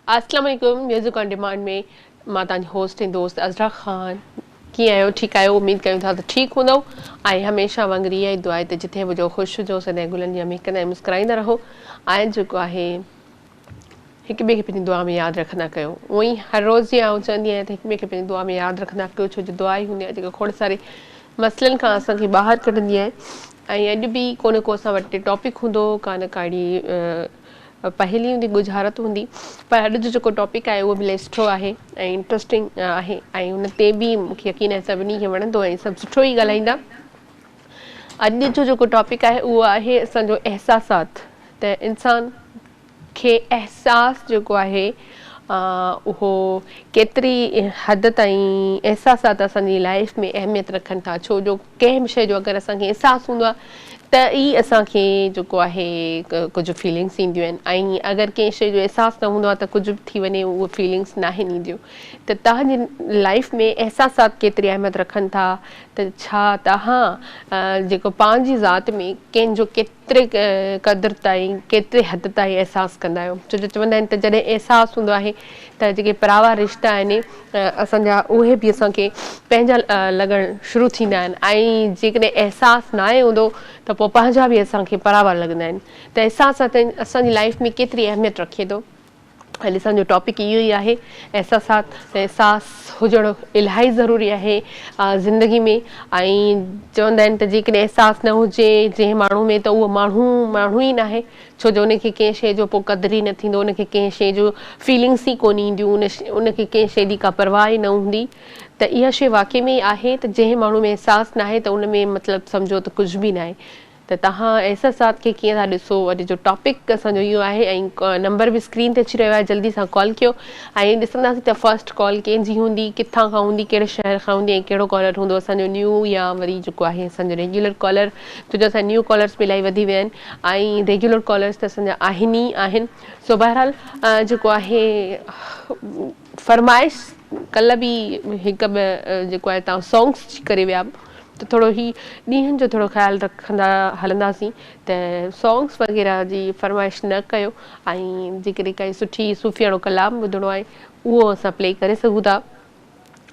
अस्सलाम वालेकुम। Music on demand में मां तव्हांजी होस्ट ऐं दोस्त अज़रा ख़ान। कीअं आहियो? ठीकु आहियो? उमेद कयूं था त ठीकु हूंदव। ऐं हमेशह वांगुरु इहा ई दुआ आहे त जिथे हुजो ख़ुशि हुजो, सदाईं गुलनि जी महक ऐं मुस्कुराईंदा रहो। ऐं जेको आहे हिक ॿिए खे पंहिंजी दुआ में यादि रखंदा कयो। उअं ई हर रोज़ जीअं आउं चवंदी आहियां त हिक ॿिए खे पंहिंजी दुआ में यादि रखंदा कयो, छो जो दुआ ई हूंदी आहे जेका खोड़ सारे मसइलनि खां असांखे ॿाहिरि कढंदी आहे। ऐं अॼु बि को न को असां वटि टॉपिक हूंदो, का न काड़ी पहेली हूंदी, गुज़ारत हूंदी। पर अॼु जो जेको टॉपिक आहे उहो बि इलाही सुठो आहे ऐं इंट्रस्टिंग आहे ऐं हुन ते बि मूंखे यकीन आहे सभिनी खे वणंदो ऐं सभु सुठो ई ॻाल्हाईंदा। अॼु जो जेको टॉपिक आहे उहो आहे असांजो एहसासात। त इंसान खे एहसास जेको आहे उहो केतिरी हद ताईं एहसासात असांजी लाइफ में अहमियत रखनि था। छो जो कंहिं बि शइ जो अगरि असांखे एहसासु हूंदो आहे त ई असांखे जेको आहे कुझु फीलिंग्स ईंदियूं आहिनि। ऐं अगरि कंहिं शइ जो अहसासु न हूंदो आहे त कुझु बि थी वञे उहे फीलिंग्स न आहिनि ईंदियूं। त तव्हांजी लाइफ में एहसासात केतिरी अहमियत रखनि था? त छा तव्हां जेको पंहिंजी ज़ात में कंहिंजो केतिरे क़दुरु ताईं केतिरे हद ताईं एहसासु कंदा आहियो? छो जो चवंदा आहिनि त जॾहिं अहसासु हूंदो आहे त जेके परावा रिश्ता आहिनि असांजा उहे बि असांखे पंहिंजा लॻणु शुरू थींदा आहिनि। ऐं जेकॾहिं अहसासु न आहे हूंदो त पोइ पंहिंजा बि असांखे परावा लॻंदा आहिनि। त अहसासात असांजी लाइफ में केतिरी अहमियत रखे थो। अॼु असांजो टॉपिक इहो ई आहे, एहसासात। त अहसासु हुजणु इलाही ज़रूरी आहे ज़िंदगी में। ऐं चवंदा आहिनि त जेकॾहिं अहसासु न हुजे जंहिं माण्हू में त उहो माण्हू ई न आहे। छो जो उनखे कंहिं शइ जो पोइ क़दुरु ई न थींदो, उनखे कंहिं शइ जो फीलिंग्स ई कोन ईंदियूं, उनखे कंहिं शइ जी का परवाह ई न हूंदी। त इहा शइ वाक़ई में आहे त जंहिं माण्हू में अहसासु न आहे त उन में मतिलबु सम्झो त कुझु बि न आहे। त तव्हां एहसासात खे कीअं था ॾिसो? अॼु जो टॉपिक असांजो इहो आहे ऐं नंबर बि स्क्रीन ते अची रहियो आहे, जल्दी सां कॉल कयो। ऐं ॾिसंदासीं त फस्ट कॉल कंहिंजी हूंदी, किथां खां हूंदी, कहिड़े शहर खां हूंदी ऐं कहिड़ो कॉलर हूंदो, असांजो न्यू या वरी जेको आहे असांजो रेग्युलर कॉलर। छो जो असां न्यू कॉलर्स बि इलाही वधी विया आहिनि ऐं रेग्युलर कॉलर्स त असांजा आहिनि ई आहिनि। सो बहरहाल जेको आहे फरमाइश कल्ह बि हिकु ॿ जेको आहे तव्हां सॉन्ग्स करे विया, त थोरो ई ॾींहंनि जो थोरो ख़्यालु रखंदा हलंदासीं त सॉन्ग्स वग़ैरह जी फरमाइश न कयो। ऐं जेकॾहिं काई सुठी सूफ़ियाणो कलाम ॿुधणो आहे उहो असां प्ले करे सघूं था।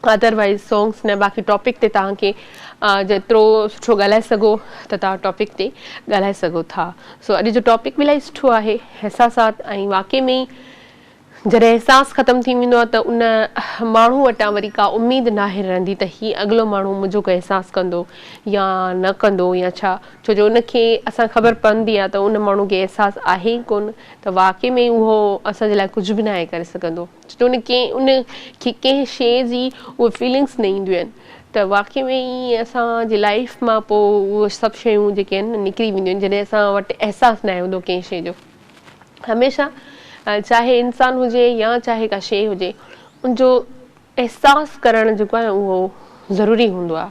अदरवाइज़ सॉन्ग्स न, बाक़ी टॉपिक ते तव्हांखे जेतिरो सुठो ॻाल्हाए सघो त तव्हां टॉपिक ते ॻाल्हाए सघो था। सो अॼु जो टॉपिक बि इलाही सुठो आहे, एहसासात। ऐं वाक़ई में जॾहिं अहसासु ख़तमु थी वेंदो आहे त उन माण्हू वटां वरी का उमेद नाहे रहंदी त हीअ अॻिलो माण्हू मुंहिंजो को अहसासु कंदो या न कंदो या छा। छो जो उनखे असां ख़बर पवंदी आहे त उन माण्हू खे अहसासु आहे ई कोन, त वाक़ई में उहो असांजे लाइ कुझु बि न आहे करे सघंदो। छो जो उनखे कंहिं शइ जी उहे फीलिंग्स न ईंदियूं आहिनि। त वाक़ई में ई असांजी लाइफ मां पोइ उहे सभु शयूं जेके आहिनि निकिरी वेंदियूं आहिनि जॾहिं असां वटि अहसासु न हूंदो कंहिं शइ जो। हमेशह चाहे इंसानु हुजे या चाहे का शइ हुजे, उनजो एहसासु करणु जेको आहे उहो ज़रूरी हूंदो आहे।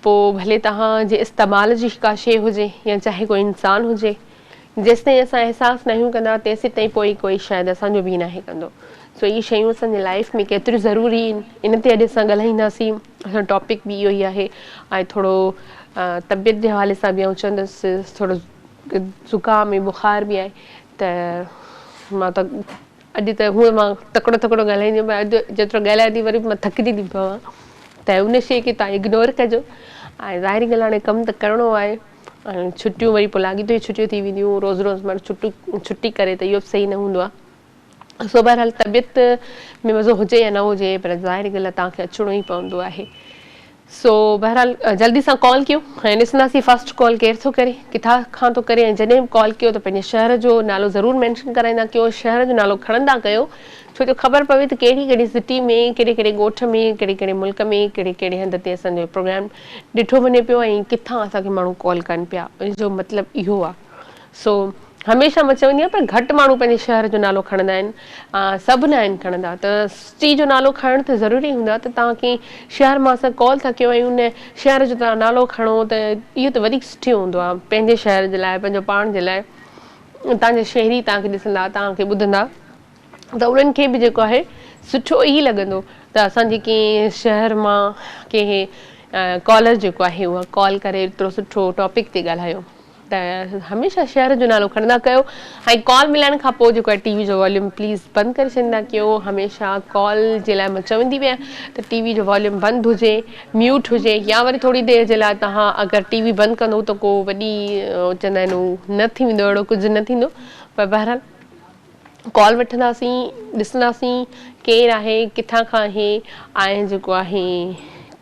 पोइ भले तव्हांजे इस्तेमाल जी का शइ हुजे या चाहे कोई इंसानु हुजे, जेसिताईं असां अहसासु न कंदा तेसि ताईं पोइ कोई शायदि असांजो बि नाहे कंदो। सो इहे शयूं असांजे लाइफ में केतिरियूं ज़रूरी आहिनि, इन ते अॼु असां ॻाल्हाईंदासीं। असांजो टॉपिक बि इहो ई आहे। ऐं थोरो तबियत जे हवाले सां बि आउं चवंदसि, थोरो ज़ुकाम ऐं बुख़ार बि आहे। त मां त अॼु त हूअं मां तकिड़ो ॻाल्हाईंदी आहियां, अॼु जेतिरो ॻाल्हायां थी वरी मां थकिजी थी पवां। त उन शइ खे तव्हां इग्नोर कजो। ऐं ज़ाहिरी ॻाल्हि हाणे कमु त करिणो आहे ऐं छुटियूं वरी पोइ लाॻी थी छुटियूं थी वेंदियूं, रोज़ु माण्हू छुटी करे त इहो बि सही न हूंदो आहे। सो बहरहाल तबियत में मज़ो हुजे या न हुजे, पर ज़ाहिरी ॻाल्हि आहे तव्हांखे अचिणो ई पवंदो आहे। सो बहरहाल जल्दी सां कॉल कयो ऐं ॾिसंदासीं फस्ट कॉल केरु थो करे, किथां खां थो करे। ऐं जॾहिं बि कॉल कयो त पंहिंजे शहर जो नालो ज़रूरु मैंशन कराईंदा कयो, शहर जो नालो खणंदा कयो। छो जो ख़बर पवे त कहिड़ी सिटी में, कहिड़े ॻोठ में, कहिड़े मुल्क में, कहिड़े हंध ते असांजो प्रोग्राम ॾिठो वञे पियो ऐं किथां असांखे माण्हू कॉल कनि पिया। इनजो मतिलबु इहो आहे। सो हमेशह मां चवंदी आहियां पर घटि माण्हू पंहिंजे शहर जो नालो खणंदा आहिनि, सभु न आहिनि खणंदा। त सिटी जो नालो खणणु त ज़रूरी हूंदो आहे। त तव्हां कंहिं शहर मां असां कॉल था कयो ऐं उन शहर जो तव्हां नालो खणो त इहो त वधीक सुठो हूंदो आहे पंहिंजे शहर जे लाइ, पंहिंजो पाण जे लाइ। तव्हांजे शहरी तव्हांखे ॾिसंदा, तव्हांखे ॿुधंदा त उन्हनि खे बि जेको आहे सुठो ई लॻंदो त असांजे कंहिं शहर मां कंहिं कॉलर जेको आहे उहा कॉल करे एतिरो सुठो टॉपिक ते ॻाल्हायो। त हमेशह शहर जो नालो खणंदा कयो ऐं कॉल मिलण खां पोइ जेको आहे टीवी जो वॉल्यूम प्लीज़ बंदि करे छॾींदा कयो। हमेशह कॉल जे लाइ मां चवंदी बि आहियां त टीवी जो वॉल्यूम बंदि हुजे, म्यूट हुजे, या वरी थोरी देरि जे लाइ तव्हां अगरि टीवी बंदि कंदो त को वॾी चवंदा आहिनि उहो न थी वेंदो, अहिड़ो कुझु न थींदो। पर बहरहाल कॉल वठंदासीं, ॾिसंदासीं केरु आहे, किथां खां आहे, ऐं जेको आहे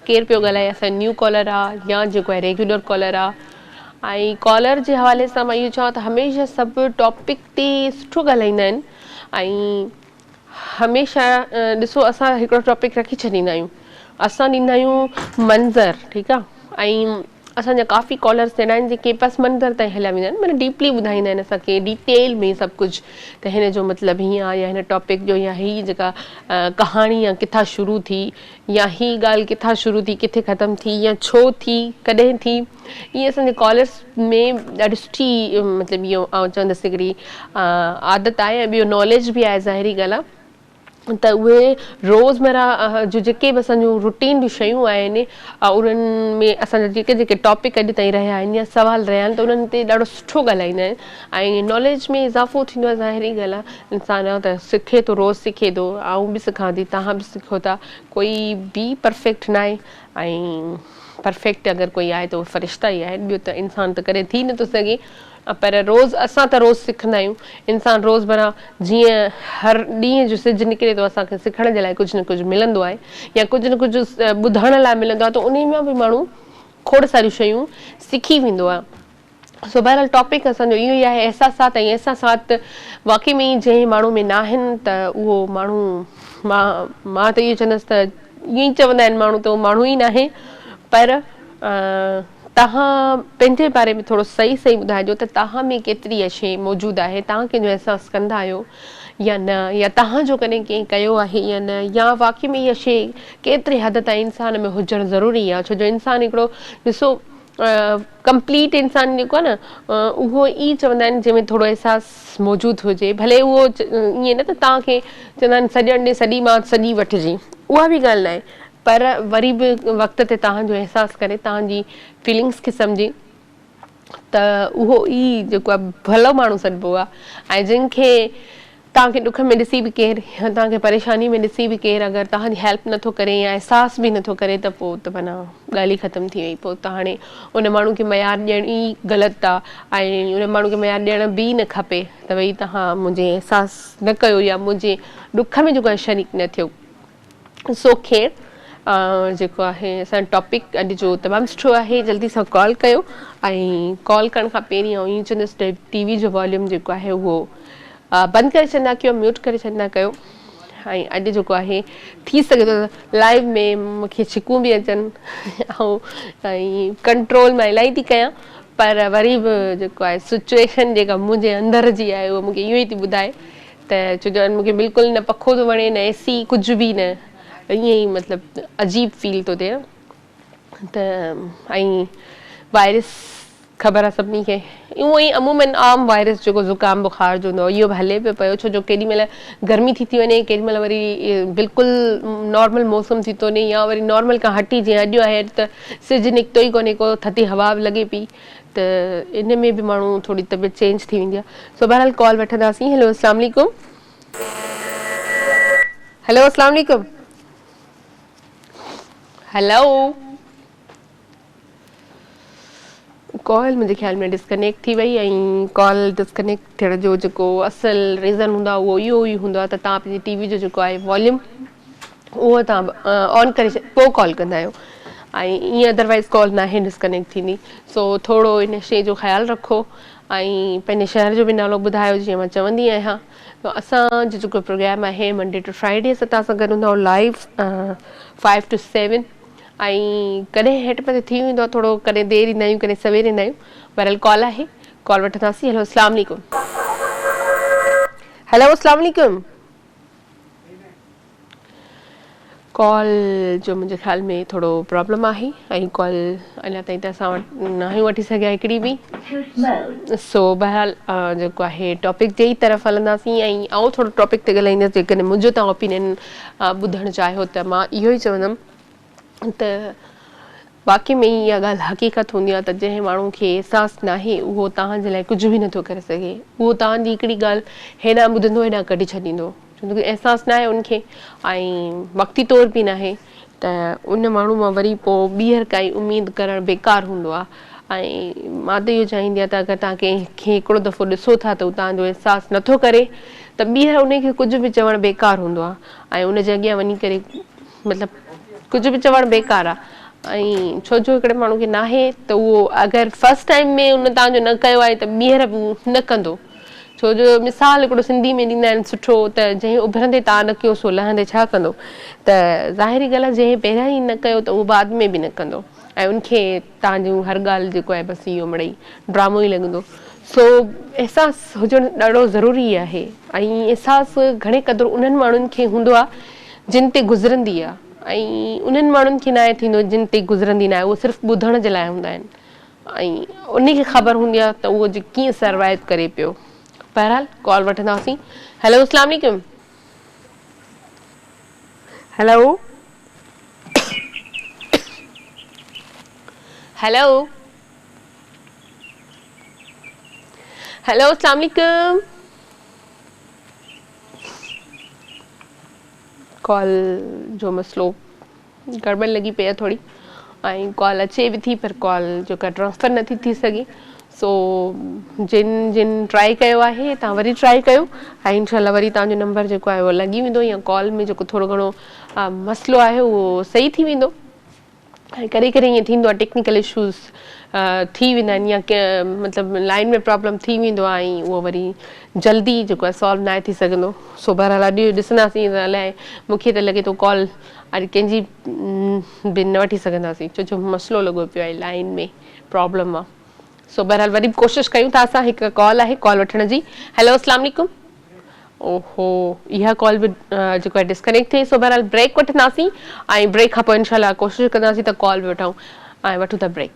केरु पियो ॻाल्हाए, असांजो न्यू कॉलर आहे या जेको आहे रेगुलर कॉलर आहे। ऐं कॉलर जे हवाले सां मां इहो चवां त हमेशह सभु टॉपिक ते सुठो ॻाल्हाईंदा आहिनि। ऐं हमेशह ॾिसो असां हिकिड़ो टॉपिक रखी छॾींदा आहियूं, असां ॾींदा आहियूं मंज़र, ठीकु आहे। ऐं असांजा काफ़ी कॉलर्स अहिड़ा आहिनि जेके बसि मंज़र ताईं हलिया वेंदा आहिनि, माना डीपली ॿुधाईंदा आहिनि असांखे डिटेल में सभु कुझु, त हिन जो मतिलबु हीअं आहे या हिन टॉपिक जो या हीअ जेका कहाणी आहे किथां शुरू थी, या हीअ ॻाल्हि किथां शुरू थी किथे ख़तमु थी, या छो थी, कॾहिं थी। इहे असांजे कॉलर्स में ॾाढी सुठी मतिलबु इहो चवंदसि हिकिड़ी आदत आहे, ऐं ॿियो नॉलेज बि आहे, ज़ाहिरी ॻाल्हि आहे। त उहे रोज़मर्रा जो जेके बि असांजो रूटीन जूं शयूं आहिनि उन्हनि में असांजा जेके जेके टॉपिक अॼु ताईं रहिया आहिनि या सवाल रहिया आहिनि त उन्हनि ते ॾाढो सुठो ॻाल्हाईंदा आहिनि। ऐं नॉलेज में इज़ाफ़ो थींदो आहे, ज़ाहिरी ॻाल्हि आहे। इंसानु त सिखे थो, रोज़ु सिखे थो, आउं बि सिखां थी, तव्हां बि सिखो था, कोई बि परफेक्ट न आहे। ऐं परफेक्ट अगरि कोई आहे त उहो फ़रिश्ता ई आहे, ॿियो त इंसानु त कॾहिं थी नथो सघे। पर रोज़ु असां त रोज़ु सिखंदा आहियूं। इंसानु रोज़मर्रा जीअं हर ॾींहं जो सिजु निकिरे थो, असांखे सिखण जे लाइ कुझु न कुझु मिलंदो आहे, या कुझु न कुझु ॿुधण लाइ मिलंदो आहे, त उन मां बि माण्हू खोड़ सारियूं शयूं सिखी वेंदो आहे। सो बहरहाल टॉपिक असांजो इहो ई आहे, अहसासात। ऐं अहसासात वाक़ई में जंहिं माण्हू में न आहिनि त उहो माण्हू, मां त इहो चवंदसि त ईअं ई चवंदा आहिनि माण्हू त उहो माण्हू ई न आहे। पर तव्हां पंहिंजे बारे में थोरो सही सही ॿुधाइजो त तव्हां में केतिरी इहा शइ मौजूदु आहे, तव्हां कंहिंजो अहसासु कंदा आहियो या न, या तव्हांजो कॾहिं कंहिं कयो आहे या न, या वाक़ई में इहा शइ केतिरे हद ताईं इंसान में हुजणु ज़रूरी आहे। छो जो इंसानु हिकिड़ो ॾिसो कंप्लीट इंसानु जेको आहे न, उहो ई चवंदा आहिनि जंहिंमें थोरो अहसासु मौजूदु हुजे। भले उहो ईअं न त तव्हांखे चवंदा आहिनि सॼण ॾे सॼी मां सॼी वठिजे, उहा बि ॻाल्हि न आहे। पर वरी बि वक़्त ते तव्हांजो अहसासु करे, तव्हांजी फीलिंग्स खे सम्झे, त उहो ई जेको आहे भलो माण्हू सॾिबो आहे। ऐं जिनखे तव्हांखे ॾुख में ॾिसी बि केरु, या तव्हांखे परेशानी में ॾिसी बि केरु अगरि तव्हांजी हेल्प नथो करे या अहसासु बि नथो करे, त पोइ त माना ॻाल्हि ई ख़तमु थी वई। पोइ त हाणे उन माण्हू खे मयारु ॾियण ई ग़लति आहे, ऐं उन माण्हू खे मयारु ॾियण बि न खपे त भई तव्हां मुंहिंजे अहसासु न कयो या मुंहिंजे ॾुख में जेको आहे शरीक न थियो। सो ख़ैरु जेको आहे असांजो टॉपिक अॼु जो तमामु सुठो आहे। जल्दी सां कॉल कयो, ऐं कॉल करण खां पहिरीं आउं ईअं चवंदसि टीवी जो वॉल्यूम जेको आहे उहो बंदि करे छॾंदा कयो, म्यूट करे छॾंदा कयो। ऐं अॼु जेको आहे थी सघे थो लाइव में मूंखे छिकूं बि अचनि, ऐं कंट्रोल मां इलाही थी कयां, पर वरी बि जेको आहे सिचुएशन जेका मुंहिंजे अंदर जी आहे उहा मूंखे इहो ई थी ॿुधाए। त छो जो मूंखे बिल्कुलु न पखो थो वणे, न एसी, कुझु बि न, ईअं ई मतिलबु अजीब फील थो थिए। त ऐं वायरस ख़बर आहे सभिनी खे, उहो ई अमूमन आम वायरस जेको ज़ुकाम बुखार जो हूंदो आहे इहो बि हले पियो पियो। छो जो केॾी महिल गर्मी थी वञे, केॾी महिल वरी बिल्कुलु नॉर्मल मौसम थी थो वञे, या वरी नॉर्मल खां हटी जीअं अॼु आहे त सिजु निकितो ई कोन्हे, को थधी हवा बि लॻे पई, त इन में बि माण्हू थोरी तबियत चेंज थी वेंदी आहे। सो बहरहाल कॉल वठंदासीं। हेलो अस्सलाम वालेकुम। हेलो अस्सलाम वालेकुम। हेलो, कॉल मुंहिंजे ख़्याल में डिस्कनेक्ट थी वई। ऐं कॉल डिस्कनेक्ट थियण जो जेको असल रीज़न हूंदो आहे उहो इहो ई हूंदो आहे त तव्हां पंहिंजी टीवी जो जेको आहे वॉल्यूम उहो तव्हां ऑन करे पोइ कॉल कंदा आहियो, ऐं ईअं अदरवाइज़ कॉल नाहे डिस्कनेक्ट थींदी। सो थोरो इन शइ जो ख़्यालु रखो, ऐं पंहिंजे शहर जो बि नालो ॿुधायो जीअं मां चवंदी आहियां। त असांजो जेको प्रोग्राम आहे मंडे टू फ्राइडे तव्हां सां गॾु हूंदो लाइव 5 to 7, ऐं कॾहिं हेठि मथे थी वेंदो आहे, थोरो कॾहिं देरि ईंदा आहियूं, कॾहिं सवेर ईंदा आहियूं। बहरहाल कॉल आहे, कॉल वठंदासीं। हेलो अस्सलाम वालेकुम। हेलो अस्सलाम वालेकुम। कॉल जो मुंहिंजे ख़्याल में थोरो प्रॉब्लम आहे, ऐं कॉल अञा ताईं त असां वटि न आहियूं वठी सघिया हिकिड़ी बि। सो बहरहाल जेको आहे टॉपिक जे ई तरफ़ हलंदासीं, ऐं आउं थोरो टॉपिक ते ॻाल्हाईंदसि। जेकॾहिं मुंहिंजो तव्हां ओपिनियन ॿुधणु चाहियो त मां इहो ई चवंदमि त वाक़ई में इहा ॻाल्हि हक़ीक़त हूंदी आहे त जंहिं माण्हू खे अहसासु नाहे उहो तव्हांजे लाइ कुझु बि नथो करे सघे। उहो तव्हांजी हिकिड़ी ॻाल्हि हेॾां ॿुधंदो हेॾां कढी छॾींदो, छो की अहसासु नाहे उनखे ऐं वक़्ती तौर बि नाहे, त उन माण्हू मां वरी पोइ ॿीहर काई उमेदु करणु बेकार हूंदो आहे। ऐं मां त इहो चाहींदी आहियां त अगरि तव्हां कंहिंखे हिकिड़ो दफ़ो ॾिसो था त उहो तव्हांजो अहसासु नथो करे त ॿीहर उनखे कुझु बि चवणु बेकार हूंदो आहे ऐं उनजे अॻियां वञी करे मतिलबु कुझु बि चवणु बेकार आहे। ऐं छो जो हिकिड़े माण्हू खे नाहे त उहो अगरि फस्ट टाइम में उन तव्हांजो न कयो आहे त ॿीहर बि न कंदो, छो जो मिसाल हिकिड़ो सिंधी में ॾींदा आहिनि सुठो त जंहिं उभरंदे तव्हां न कयो सो लहंदे छा कंदो। त ज़ाहिरी ॻाल्हि आहे जंहिं पहिरियां ई न कयो त उहो बाद में बि न कंदो ऐं उनखे तव्हांजो हर ॻाल्हि जेको आहे बसि इहो मिड़ई ड्रामो ई लॻंदो। सो अहसासु हुजणु ॾाढो ज़रूरी आहे ऐं अहसासु घणे क़दुरु उन्हनि माण्हुनि खे हूंदो आहे जिन ते गुज़रंदी आहे ऐं उन्हनि माण्हुनि खे नाहे थींदो जिन ते गुज़रंदी न आहे, उहो सिर्फ़ु ॿुधण जे लाइ हूंदा आहिनि ऐं उनखे ख़बर हूंदी आहे त उहो कीअं सर्वाइव करे पियो। बहरहाल कॉल वठंदासीं। हेलो अस्सलाम वालेकुम। हेलो हेलो हेलो अस्सलाम वालेकुम। कॉल जो मसलो गड़बड़ लगी पई आहे थोड़ी ऐं कॉल अचे भी थी पर कॉल जो का ट्रांसफर नथी थी सघे। सो जिन जिन ट्राई कयो आहे तव्हां वरी ट्राई कयो ऐं इंशाल्लाह वरी तव्हांजो नंबर जेको आहे उहो लॻी वेंदो या कॉल में जेको थोरो घणो मसलो आहे उहो सही थी वेंदो। ऐं कॾहिं कॾहिं ईअं थींदो आहे टेक्निकल इशूज़ थी वेंदा आहिनि या मतिलबु लाइन में प्रॉब्लम थी वेंदो आहे ऐं उहो वरी जल्दी जेको आहे सॉल्व न थी सघंदो। सो बहरहाल अॼु ॾिसंदासीं त अलाए मूंखे त लॻे थो कॉल अॼु कंहिंजी बि न वठी सघंदासीं छो जो मसलो लॻो पियो आहे लाइन में प्रॉब्लम आहे। सो बहरहाल वरी कोशिशि कयूं था असां। हिकु कॉल आहे कॉल वठण जी। हेलो अस्सलाम वालेकुम। ओहो इहा कॉल बि जेको आहे डिस्कनेक्ट थिए। सो बहरहाल ब्रेक वठंदासीं ऐं ब्रेक खां पोइ इनशाला कोशिशि कंदासीं त कॉल बि वठूं ऐं वठूं था ब्रेक।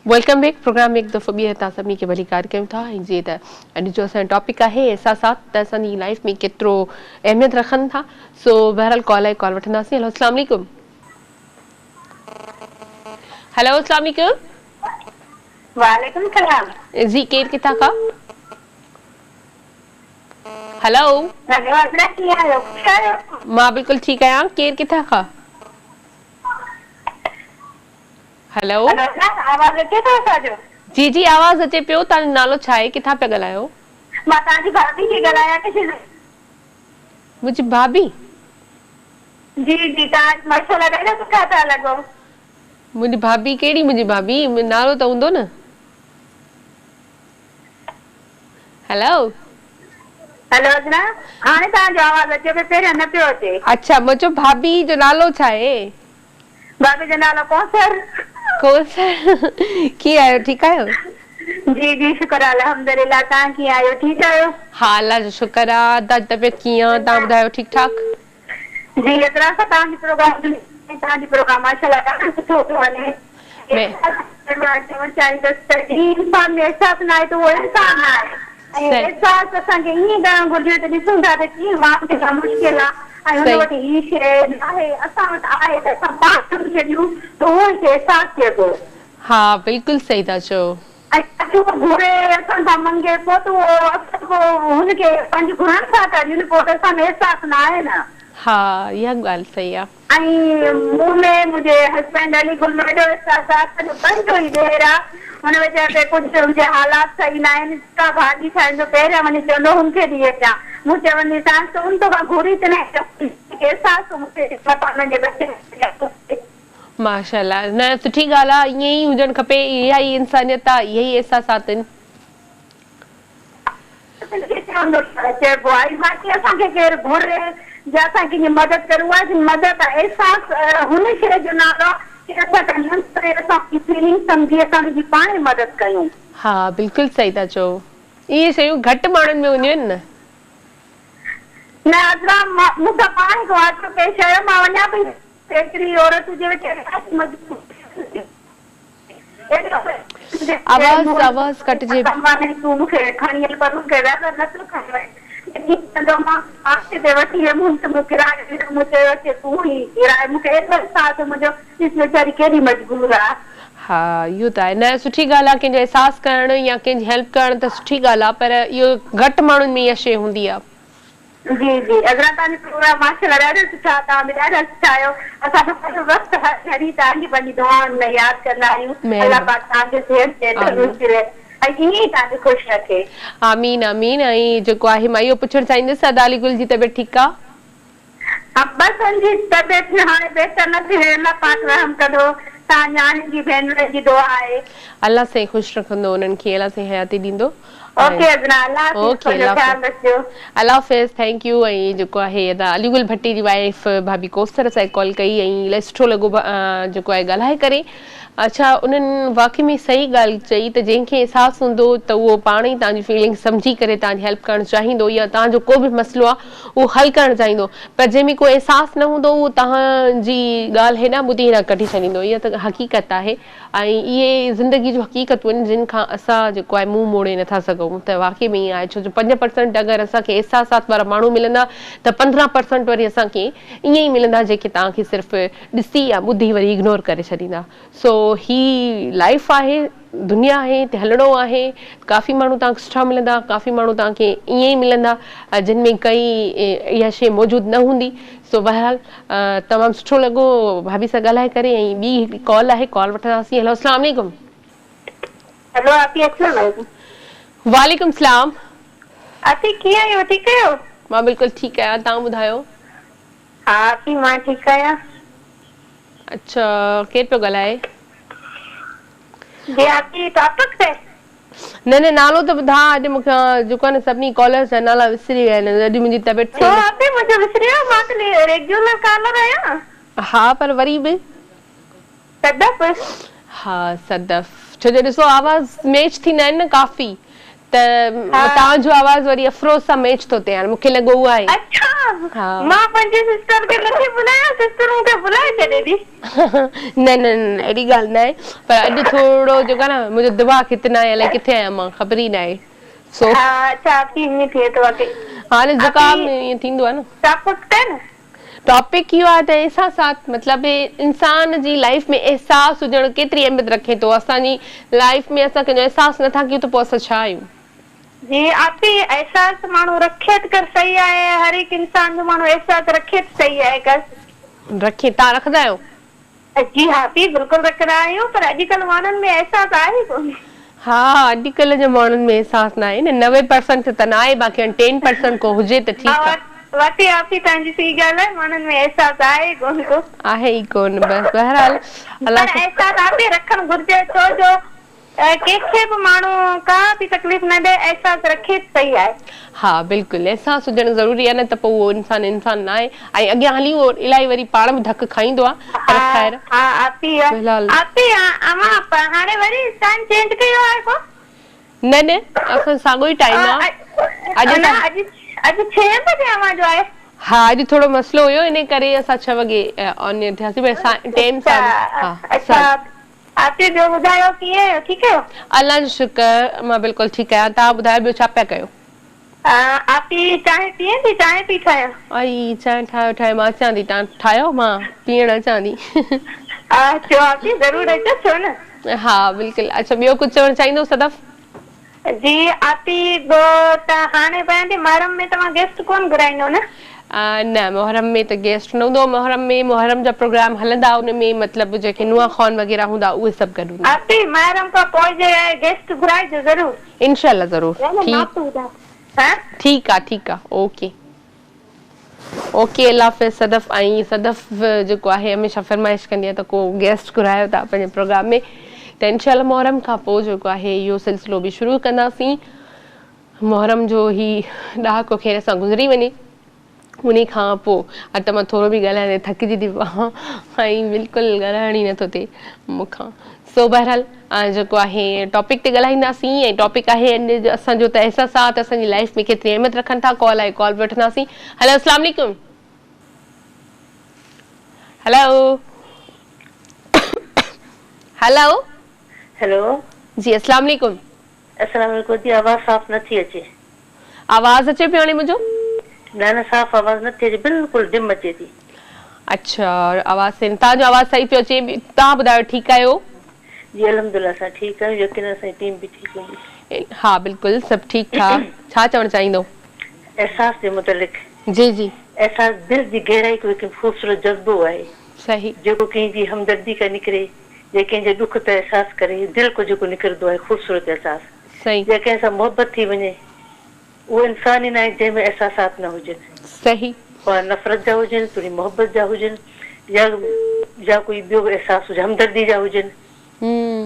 वेलकम बैक प्रोग्राम में हिकु दफ़ो ॿीहर तव्हां सभिनी खे भली कार कयूं था ऐं जीअं त अॼु जो असांजो टॉपिक आहे अहसासात त असांजी लाइफ में केतिरो अहमियत रखनि था। सो बहरहाल कॉल आहे कॉल वठंदासीं। हेलो अस्सलाम वालेकुम। हेलो अस्सलाम वालेकुम। वालेकुम सलाम। जी केर किथां खां? हेलो मां बिल्कुलु ठीकु आहियां। केर किथां खां? हेलो आवाज़ अचे थो असांजो? जी जी आवाज़ अचे पियो। तव्हांजो नालो छा आहे? किथां पिया ॻाल्हायो? मां तव्हांजी भाभी थी ॻाल्हायां। मुंहिंजी भाभी? जी जी तव्हां मशहूरु ॾाढा सुठा था लॻो। मुंहिंजी भाभी कहिड़ी मुंहिंजी भाभी? नालो त हूंदो न। हेलो हेलो अजना हाणे तव्हांजो आवाज़ अचे पियो, पहिरियों न पियो अचे। अच्छा मुंहिंजो भाभी जो नालो छा आहे? भाभी जो नालो कौसर। कौसर कीअं आहियो? ठीकु आहियो? जी जी शुक्र अल्हम्दुलिल्लाह। तव्हां कीअं आहियो? ठीकु आहियो? हा अल्लाह जो शुक्र आहे। तव्हांजी तबियत कीअं? तव्हां ॿुधायो ठीकु ठाक? जी एतिरा सां तव्हांजी प्रोग्राम माशाल्लाह ॾाढो सुठो थो वञे। चवणु चाहींदसि त इंसान में एहसासु न आहे त उहो इंसान न आहे ऐं एहसासु असांखे ईअं करणु घुरिजे त ॾिसूं था त कीअं माण्हू खे मुश्किल आहे ऐं हुन वटि हीअ शइ आहे असां वटि आहे त असां पाण सम्झी ॾियूं त उहो ई एहसासु थिए थो। हा बिल्कुलु सही था चओ। घुरे असां खां मंगे पोइ त उहो हुनखे पंहिंजे घुरण सां था ॾियूं पोइ त असांजो एहसासु न आहे न। हा इहा ॻाल्हि सही आहे। ऐं मूं में मुंहिंजे हस्बैंड अली गुल में एॾो एहसासु आहे पंहिंजो ई ॾेर आहे। हुन वीचारे ते कुझु मुंहिंजे हालात सही न आहिनि। का भाॼी ठाहिण जो पहिरियां वञी चवंदो हुनखे ॾी अचां। मूं चवंदीसांसि त उन तोखां घुरी त न एहसासु मूंखे माशाल्लाह न सुठी ॻाल्हि आहे। ईअं ई हुजणु खपे। इहा ई इंसानियत आहे। इहे ई एहसासात आहिनि। चइबो आहे बाक़ी असांखे केरु घुरे या असां कंहिंजी मदद करूं आहे मदद एहसासु हुन शइ जो नालो असां फीलिंग सम्झी असां पाण मदद कयूं। हा बिल्कुलु सही था चओ। इहे शयूं घटि माण्हुनि में हूंदियूं आहिनि न अॼु मूंसां पाण खां वाकियो पेश आयो। मां वञा पई हिकिड़ी औरत जे आवाज़ कटिजे। तूं मूंखे खणी पर मूंखे तो मां आस्ते ते वठी हम तो किराए मुझे के तू ही किराए मुझे एतिरो साथ मुझे इस बेचारी केडी मजबूर आ। हाँ इहो त आहे न सुठी ॻाल्हि आहे कंहिंजो एहसास करणु या कंहिंजी हेल्प करणु त सुठी ॻाल्हि आहे पर इहो घटि माण्हुनि में इहा शइ हूंदी आहे। जी जी अगर तानी प्रोग्राम माशाल्लाह ॾाढा सुठा था ॾाढा सुठा आहियो असां पंहिंजो वक़्तु हरी तव्हांजी पंहिंजी दुआउनि में यादि कंदा आहियूं। अल्लाह पाक तव्हांखे सिहत ॾे तंदुरुस्ती ॾे ऐं ईअं ई तव्हांखे ख़ुशि रखे। आमीन आमीन। ऐं जेको आहे मां इहो पुछणु चाहींदसि अदाली गुल जी तबियत ठीकु आहे? बस उनजी तबियत हाणे बहितर न थी अल्लाह पाक रहम कंदो। तव्हां न्याणी जी भेनरुनि जी दुआ आहे। अल्लाह से ख़ुशि रखंदो उन्हनि खे अल्लाह से हयाती ॾींदो। ओके अदना अल्लाह ख्याल रखियो। अल्लाह हाफ़िज़ थैंक यू। ऐं जेको आहे अलीगुल भट्टी जी वाइफ भाभी कोस्तर असांखे कॉल कई ऐं इलाही सुठो लॻो जेको आहे ॻाल्हाए करे। अच्छा उन्हनि वाक़ई में सही ॻाल्हि चई त जंहिंखे अहसासु हूंदो त उहो पाण ई तव्हांजी फीलिंग सम्झी करे तव्हांजी हेल्प करणु चाहींदो या तव्हांजो को बि मसइलो आहे उहो हल करणु चाहींदो पर जंहिंमें को अहसासु न हूंदो उहो तव्हांजी ॻाल्हि हेॾा ॿुधी हेॾा कढी छॾींदो। इहा त हक़ीक़त आहे ऐं इहे ज़िंदगी जूं हक़ीक़तूं आहिनि जिन खां असां जेको आहे मुंहुं मोड़े नथा सघूं त वाक़ई में ईअं आहे छो जो 5% अगरि असांखे अहसासात वारा माण्हू मिलंदा त 15% वरी असांखे ईअं ई मिलंदा जेके तव्हांखे सिर्फ़ु ॾिसी या ॿुधी वरी इग्नोर करे छॾींदा। सो ही लाइफ आहे दुनिया आहे हिते हलणो आहे। काफ़ी माण्हू तव्हांखे सुठा मिलंदा काफ़ी माण्हू तव्हांखे ईअं ई मिलंदा जिन में कई इहा शइ मौजूदु न हूंदी। सो बहरहाल तमामु सुठो लॻो भाभी सां ॻाल्हाए करे। ऐं ॿी हिकिड़ी कॉल आहे कॉल वठंदासीं। हेलो अस्सलाम वालेकुम। हेलो आपी अस्सलाम वालेकुम। वालेकुम सलाम। आपी कीअं आहियो ठीकु आहियो? मां बिल्कुलु ठीकु आहियां तव्हां ॿुधायो? हा आपी मां ठीकु आहियां। अच्छा केरु पियो ॻाल्हाए? जी आपी टॉपिक ते न न नालो त ॿुधा अॼु मूंखे जेको आहे न सभिनी कॉलर्स जा नाला विसरी विया आहिनि। अॼु मुंहिंजी तबियत छो आपी मुंहिंजो विसरी वियो? मां त रेगुलर कॉलर आहियां। हा पर वरी बि सदफ। हा सदफ छो जो ॾिसो आवाज़ मैच थींदा आहिनि न काफ़ी त तव्हांजो आवाज़ वरी अफरोज़ सां मैच थो थिए। हाणे मूंखे लॻो उहा आहे। अच्छा मां पंहिंजी सिस्टर खे नथी बुलायां सिस्टर मूंखे बुलाए छॾे थी। न न न अहिड़ी ॻाल्हि न आहे पर अॼु थोरो जेको आहे न मुंहिंजो दिमाग़ किथे आहे अलाए किथे आहियां मां ख़बर ई न आहे। सो अच्छा ईअं थिए थो हाणे ज़ुकाम ईअं थींदो आहे न। टॉपिक इहो आहे त एहसासात मतिलबु इंसान जी लाइफ में एहसास हुजणु केतिरी अहमियत रखे थो। असांजी लाइफ में असां कंहिंजो एहसास नथा कयूं त पोइ असां छा आहियूं? जी आपी एहसास माण्हू रखे त कर सही आहे। हर हिकु इंसान जो माण्हू एहसास रखे त सही आहे कर रखे। तव्हां रखंदा आहियो? जी हा पी बिल्कुलु रखंदा आहियूं पर अॼुकल्ह माण्हुनि में एहसास आहे कोन। हा अॼुकल्ह जे माण्हुनि में एहसास न आहे न 90% त न आहे बाक़ी 10% को हुजे त ठीकु आहे। वाकई आपी तव्हांजी सही ॻाल्हि आहे माण्हुनि में एहसास आहे कोन को आहे ई कोन बस बहरहाल अल्लाह एहसास आपी रखणु घुरिजे छो जो कंहिंखे बि माण्हू का बि तकलीफ़ न ॾे एहसास रखे सही आहे। हा बिल्कुलु एहसास हुजणु ज़रूरी आहे न त पोइ उहो इंसान न आहे ऐं अॻियां हली उहो इलाही वरी पाण बि धक खाईंदो आहे। पर ख़ैर हा आपी आपी हाणे वरी टाइम चेंज कयो आहे को? न न असां साॻियो ई टाइम आहे। अॼु 6 बजे आवाज़ आहे। हा अॼु थोरो मसइलो हुयो इन करे असां 6 वॻे ऑन एयर थियासीं पर टाइम सां। अच्छा आपी ॿियो ॿुधायो कीअं आहियो ठीकु आहियो? अल्लाह जो शुक्र मां बिल्कुलु ठीकु आहियां। तव्हां ॿुधायो ॿियो छा पिया कयो? आपी चांहि पीए थी चांहि पी ठाहियां? आई चांहि ठाहियो मां अचां थी तव्हां ठाहियो मां पीअण अचां थी। अचो आपी ज़रूरु अचो छो न। हा बिल्कुलु। अच्छा ॿियो कुझु चवणु चाहींदो सदफ? जी आपी त हाणे पंहिंजे महरम में तव्हां गेस्ट कोन घुराईंदो न? न मुहर्रम में त गेस्ट न हूंदो। मुहर्रम जा प्रोग्राम हलंदा उनमें मतिलबु जेके नुआ ख़ान वग़ैरह हूंदा उहे सभु गॾु हूंदा। आपी महरम खां पोइ जे गेस्ट घुराइजो ज़रूर इंशाल्लाह ज़रूर। ठीकु आहे ओके ओके अल्लाह हाफ़िज़ सदफ। ऐं सदफ जेको आहे हमेशह फरमाइश कंदी आहे त को गेस्ट घुरायो था पंहिंजे प्रोग्राम में त इंशाल्लाह मुहर्रम खां पोइ जेको आहे इहो सिलसिलो बि शुरू कंदासीं। मुहर्रम जो ही ॾहाको खैर सां गुज़री वञे उन खां पोइ अॼु त मां थोरो बि ॻाल्हाइण थकिजी थी पवां ऐं बिल्कुलु ॻाल्हाइण ई नथो थिए मूंखां। सो बहरहाल जेको आहे टॉपिक ते ॻाल्हाईंदासीं ऐं टॉपिक आहे असांजो त एहसासात असांजी लाइफ में केतिरी अहमियत रखनि था। कॉल आहे कॉल वठंदासीं। हेलो अस्सलाम वालेकुम। हेलो हेलो हेलो जी अस्सलाम वालेकुम। अस्सलाम वालेकुम जी आवाज़ साफ़ नथी अचे। आवाज़ अचे पियो हाणे मुंहिंजो? ना ना साफ़ आवाज़ न थिए, बिल्कुलु डिम अचे थी। अच्छा, आवाज़ तव्हांजो आवाज़ सही पियो अचे। तव्हां ॿुधायो ठीकु आहियो? जी अल्हम्दुलिल्लाह असां ठीकु आहियूं, यकीन असांजी टीम बि ठीकु हूंदी। हाँ बिल्कुलु सभु ठीकु ठाक। छा चवणु चाहींदो? एहसास जे मुतलिक़। जी जी। एहसास दिल जी गहराई को हिकु ख़ूबसूरत जज़्बो आहे सही। जेको कंहिंजी हमदर्दी का निकिरे, जे कंहिंजे दुख ते एहसास करे, दिल को जेको निकिरंदो आहे ख़ूबसूरत एहसास। सही। जे कंहिं सां मोहबत थी वञे, उहो इंसान ई न आहे जंहिंमें एहसासात न हुजनि। सही। पर नफ़रत जा हुजनि, थोरी मोहबत जा हुजनि, या कोई ॿियो एहसास हुजे, हमदर्दी जा हुजनि।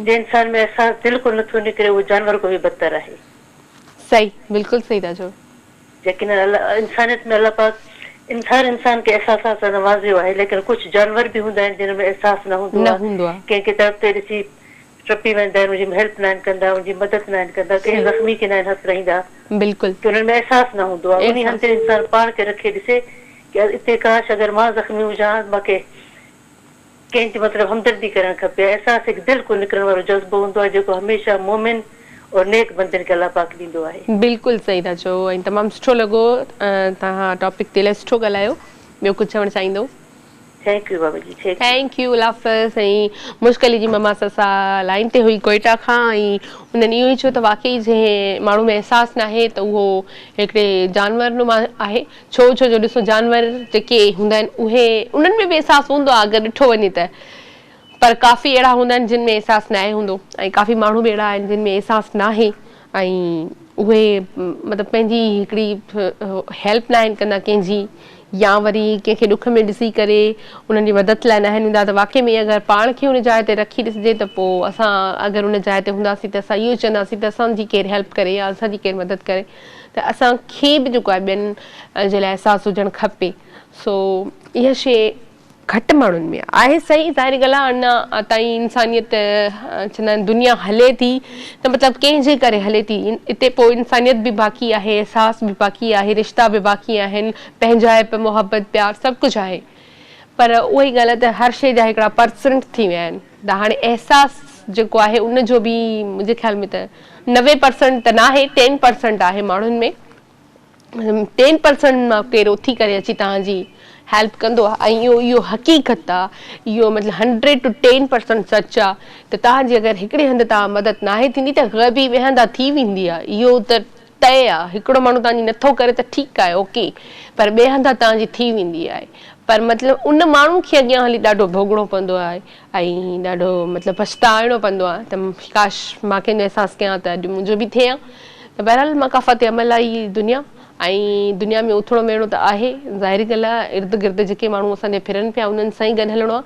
जे इंसान में एहसास दिल को नथो निकिरे, उहो जानवर को भी बदतर आहे। सही, बिल्कुलु सही था चओ। लेकिन इंसानियत में अल्लाह पाक इंसान के एहसास सां नवाज़ियो आहे, लेकिन कुछ जानवर भी हूंदा आहिनि जिन में एहसास न हूंदो आहे। कंहिंखे तरफ़ ते ॾिसी टपी वेंदा आहिनि, उनजी हेल्प न आहिनि कंदा, उनजी मदद न आहिनि कंदा, कंहिं ज़ख़्मी खे न आहिनि हथ रहींदा। बिल्कुलु। की उन्हनि में एहसास न हूंदो आहे। उन हंधि इंसान पाण खे रखे ॾिसे कि इते काश अगरि मां ज़ख़्मी हुजां, मूंखे कंहिंजी मतिलबु हमदर्दी करणु खपे। एहसास हिकु दिल को निकिरण वारो जज़्बो हूंदो आहे जेको हमेशह मोमिन और नेक बंदनि खे अल्लाह पाक ॾींदो आहे। बिल्कुलु सही था चओ ऐं तमामु सुठो लॻो तव्हां टॉपिक ते इलाही सुठो ॻाल्हायो। ॿियो कुझु चवणु चाहींदो? थैंक यू बाबा जी। Thank you. अल्लाह हाफ़िज़। ऐं मुश्किल जी ममा सां लाइन ते हुई कोयटा खां, ऐं उन्हनि इहो ई चयो त वाक़ई जंहिं माण्हू में एहसास न आहे त उहो हिकिड़े जानवर नुमा आहे। छो जो ॾिसो जानवर जेके हूंदा आहिनि उहे उन्हनि में बि एहसास हूंदो आहे अगरि ॾिठो वञे त, पर काफ़ी अहिड़ा हूंदा आहिनि जिन में एहसास न आहे हूंदो, ऐं काफ़ी माण्हू बि अहिड़ा आहिनि जिन में एहसास न आहे ऐं उहे मतिलबु पंहिंजी हिकिड़ी हेल्प न आहिनि कंदा कंहिंजी, या वरी कंहिंखे ॾुख में ॾिसी करे उन्हनि जी मदद लाइ न आहिनि ईंदा। त वाक़ई में अगरि पाण खे उन जाइ ते रखी ॾिसिजे त पोइ असां अगरि उन जाइ ते हूंदासीं त असां इहो चवंदासीं त असांजी केरु हेल्प करे या असांजी केरु मदद करे, त असांखे बि जेको आहे ॿियनि जे लाइ एहसास हुजणु खपे। सो इहा शइ घटि माण्हुनि में आहे। सही, ज़ाहिरी ॻाल्हि आहे। अञा ताईं इंसानियत चवंदा आहिनि दुनिया हले थी त मतिलबु कंहिंजे करे हले थी, हिते पोइ इंसानियत बि बाक़ी आहे, एहसास बि बाक़ी आहे, रिश्ता बि बाक़ी आहिनि, पंहिंजाइप मोहबत प्यार सभु कुझु आहे। पर उहा ई ॻाल्हि आहे त हर शइ जा हिकिड़ा परसेंट थी विया आहिनि। त हाणे एहसास जेको आहे उनजो बि मुंहिंजे ख़्याल में त 90% त न आहे, 10% आहे माण्हुनि में। 10% मां केरु उथी करे अची तव्हांजी हेल्प कंदो आहे, ऐं इहो हक़ीक़त आहे। इहो मतिलबु 100 to 10% सच आहे त तव्हांजी अगरि हिकिड़े हंधि तव्हां मदद नाहे थींदी त ग़ैबी ॿिए हंधा थी वेंदी आहे। इहो त तय आहे। हिकिड़ो माण्हू तव्हांजी नथो करे त ठीकु आहे, ओके, पर ॿिए हंधा तव्हांजी थी वेंदी आहे। पर मतिलबु उन माण्हू खे अॻियां हली ॾाढो भोगणो पवंदो आहे ऐं ॾाढो मतिलबु पछताइणो पवंदो आहे त काश मां कंहिंजो एहसासु कयां त अॼु मुंहिंजो बि थिए। त बहरहाल मकाफ़ात अमल आहे ई दुनिया, ऐं दुनिया में उथणो वेहणो त आहे। ज़ाहिरी ॻाल्हि आहे, इर्द गिर्द जेके माण्हू असांजे फिरनि पिया उन्हनि सां ई गॾु हलणो आहे,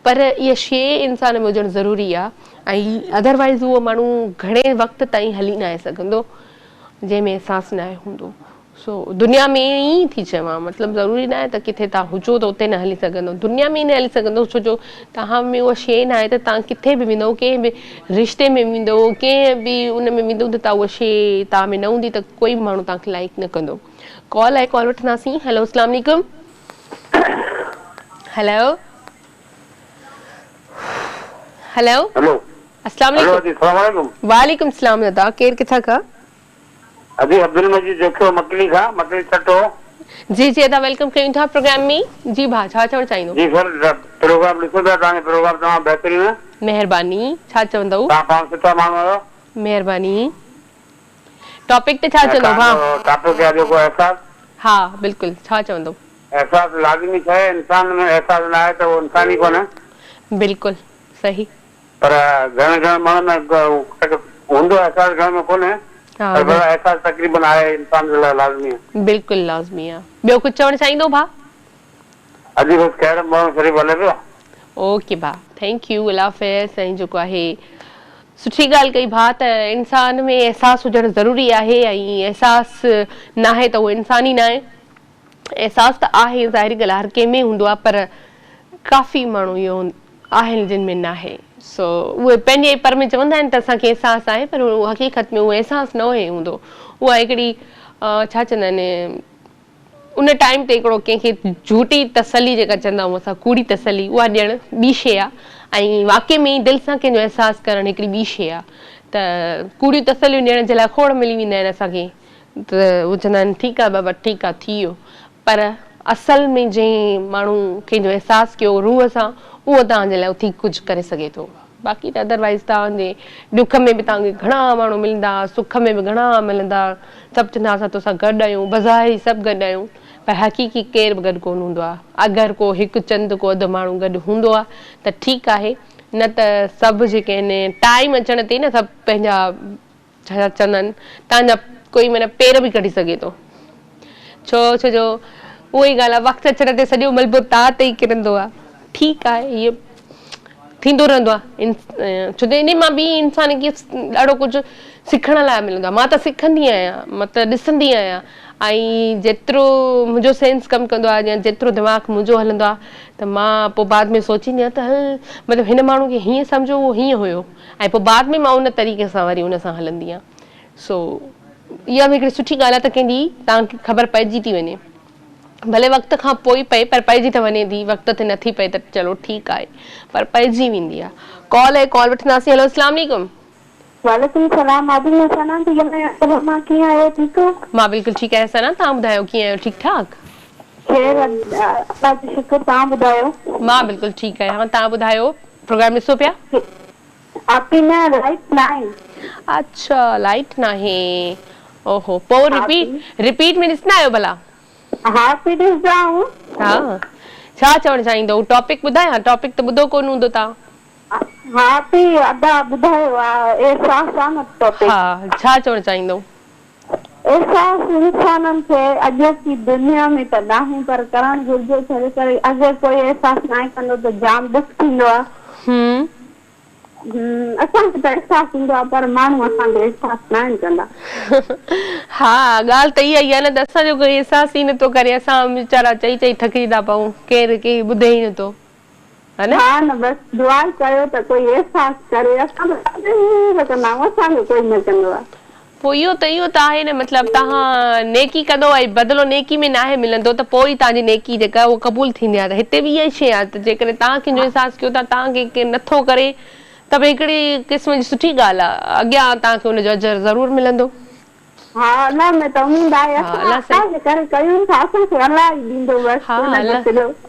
पर इहा शइ इंसान में हुजणु ज़रूरी आहे। ऐं अदरवाइज़ उहो माण्हू घणे वक़्त ताईं हली न आहे सघंदो जंहिंमें एहसासु न आहे हूंदो। सो दुनिया में ई थी चवां, मतिलबु ज़रूरी न आहे त किथे तव्हां हुजो त उते न हली सघंदो, दुनिया में ई न हली सघंदो। छो जो तव्हां में उहा शइ न आहे त तव्हां किथे बि वेंदो, कंहिं बि रिश्ते में वेंदो, कंहिं बि उन में वेंदो त उहा शइ तव्हां में न हूंदी त कोई बि माण्हू तव्हांखे लाइक न कंदो। कॉल आहे, कॉल वठंदासीं। हेलो, अस्सलाम वालेकुम। हेलो हेलो हेलो, अस्सलाम वालेकुम। वालेकुम सलाम दादा, केरु किथां खां? अभी अब्दुल मजीद देखो मकली खां, मकली छटो। जी जी दादा, वेलकम कयूं था प्रोग्राम में। जी भा, छा चवणु चाहींदो? जी सर, प्रोग्राम ॾिसो था, तव्हांजो प्रोग्राम तमामु बहितरीन आहे। महिरबानी। छा चवंदव? तव्हां पाण सुठा माण्हू आहियो। महिरबानी। टॉपिक ते छा चवंदव भा? टॉपिक आहे जेको एहसास। हा बिल्कुलु, छा चवंदव? एहसास लाज़मी शइ, इंसान में एहसास न आहे त उहो इंसान ई कोन्हे। बिल्कुलु सही। पर घणे माण्हू में हूंदो एहसास, घणे में कोन्हे, पर एहसास तकरीबन आहे, इंसान जे लाइ लाज़मी आहे। बिल्कुलु लाज़मी आहे। ॿियो कुझु चवणु चाहींदो भा? अॼु बसि ख़ैर माण्हू शरीफ़ हले पियो। ओके भा, थैंक यू, अल्लाह हाफ़िज़। ऐं जेको आहे सुठी ॻाल्हि कई भा त इंसान में एहसास हुजणु ज़रूरी आहे, ऐं एहसास न आहे त उहो इंसान ई न आहे। एहसास त आहे, ज़ाहिरी ॻाल्हि आहे, हर कंहिं में हूंदो आहे, पर काफ़ी माण्हू इहो आहिनि जिन में न आहे। सो उहे पंहिंजे पर में चवंदा आहिनि त असांखे एहसासु आहे, पर उहो हक़ीक़त में उहो एहसासु न हुए हूंदो। उहा हिकिड़ी छा चवंदा आहिनि, उन टाइम ते हिकिड़ो कंहिंखे झूठी तसली जेका चवंदा आहियूं असां, कूड़ी तसली, उहा ॾियणु ॿी शइ आहे, ऐं वाक़ई में ई दिलि सां कंहिंजो एहसासु करणु हिकिड़ी ॿी शइ आहे। त कूड़ियूं तसलियूं ॾियण जे लाइ खोड़ मिली वेंदा आहिनि असांखे, त उहो चवंदा आहिनि ठीकु आहे बाबा ठीकु आहे थी वियो, पर असल में जंहिं माण्हू कंहिंजो अहसासु कयो रूह सां उहो तव्हांजे लाइ उथी कुझु करे सघे थो। बाक़ी त अदरवाइज़ तव्हांजे ॾुख में बि तव्हांखे घणा माण्हू मिलंदा, सुख में बि घणा मिलंदा, सभु चवंदा असां तोसां गॾु आहियूं, बज़ाहिर सभु गॾु आहियूं, पर हक़ीक़ी केरु बि गॾु कोन हूंदो आहे। अगरि को हिकु चंद को अधु माण्हू गॾु हूंदो आहे त ठीकु आहे, न त सभु जेके आहिनि टाइम अचण ते न सभु पंहिंजा छा चवंदा आहिनि तव्हांजा कोई माना पेर बि कढी सघे थो। छो जो उहा ई ॻाल्हि आहे, वक़्तु अचण ते सॼो मलबो तव्हां ते ई किरंदो आहे। ठीकु आहे, इहो थींदो रहंदो आहे, छो त इन मां बि इंसान खे ॾाढो कुझु सिखण लाइ मिलंदो आहे। मां त सिखंदी आहियां, मां त ॾिसंदी आहियां, ऐं जेतिरो मुंहिंजो सेंस कमु कंदो आहे या जेतिरो दिमाग़ु मुंहिंजो हलंदो आहे त मां पोइ बाद में सोचींदी आहियां त हल मतिलबु हिन माण्हू खे हीअं सम्झो उहो हीअं हुयो, ऐं पोइ बाद में मां उन तरीक़े सां वरी उन सां हलंदी आहियां। सो इहा बि हिकिड़ी सुठी ॻाल्हि आहे त कंहिंजी तव्हांखे ख़बर पइजी थी वञे, भले वक़्त खां पोइ पए पर पइजी त वञे थी, वक़्त ते नथी पए त चलो ठीकु आहे, पर पइजी वेंदी आहे। कॉल आहे, कॉल वठंदासीं। हेलो अस्सलाम वालेकुम। वालेकुम सलाम। मां सना थी ॻाल्हायां, मां कीअं आहियो? ठीकु हो? मां बिल्कुलु ठीकु आहियां सना, तव्हां ॿुधायो कीअं आहियो? ठीकु ठाक? अल्लाह जो शुक्र, तव्हां ॿुधायो? मां बिल्कुलु ठीकु आहियां, तव्हां ॿुधायो प्रोग्राम ॾिसो पिया? आपकी न लाइट नाहे। अच्छा लाइट नाहे, ओहो, पोइ रिपीट में ॾिसंदा आहियो भला? हा पई ॾिसंदा आहियूं। हा, छा चवणु चाहींदो? टॉपिक ॿुधायां? टॉपिक त ॿुधो कोन हूंदो तव्हां। हा पई अदा ॿुधायो एहसास आहे न टॉपिक। हा, छा चवणु चाहींदो? एहसास इंसाननि खे अॼु की दुनिया में त नाहे, पर करणु घुरिजे, छो करे अगरि कोई एहसास न कंदो त जाम दुख थींदो आहे। असांखे त एहसास थींदो आहे पर माण्हू असांजो एहसास न कंदा। हा ॻाल्हि त इहा ई आहे न, त असांजो कोई एहसास ई नथो करे, असां वीचारा चई चई थकी था पऊं, केरु ॿुधे ई नथो, हा न बसि दुआ कयो त कोई एहसास करे, असांजो कोई न कंदो आहे। पोइ इहो त आहे न, मतिलबु तव्हां नेकी कंदो ऐं बदिलो नेकी में नाहे मिलंदो त पोइ ई तव्हांजी नेकी जेका उहो क़बूल थींदी आहे। त हिते बि इहा ई शइ आहे, त जेकॾहिं तव्हां कंहिंजो एहसास कयो था, तव्हांखे केरु नथो करे त बि हिकिड़ी क़िस्म जी सुठी ॻाल्हि आहे, अॻियां तव्हांखे हुनजो अजर ज़रूरु मिलंदो। हा अल्लाह में त उम्मीद आहे, असां करे कयूं था, असांखे अल्लाह ई ॾींदो बसि।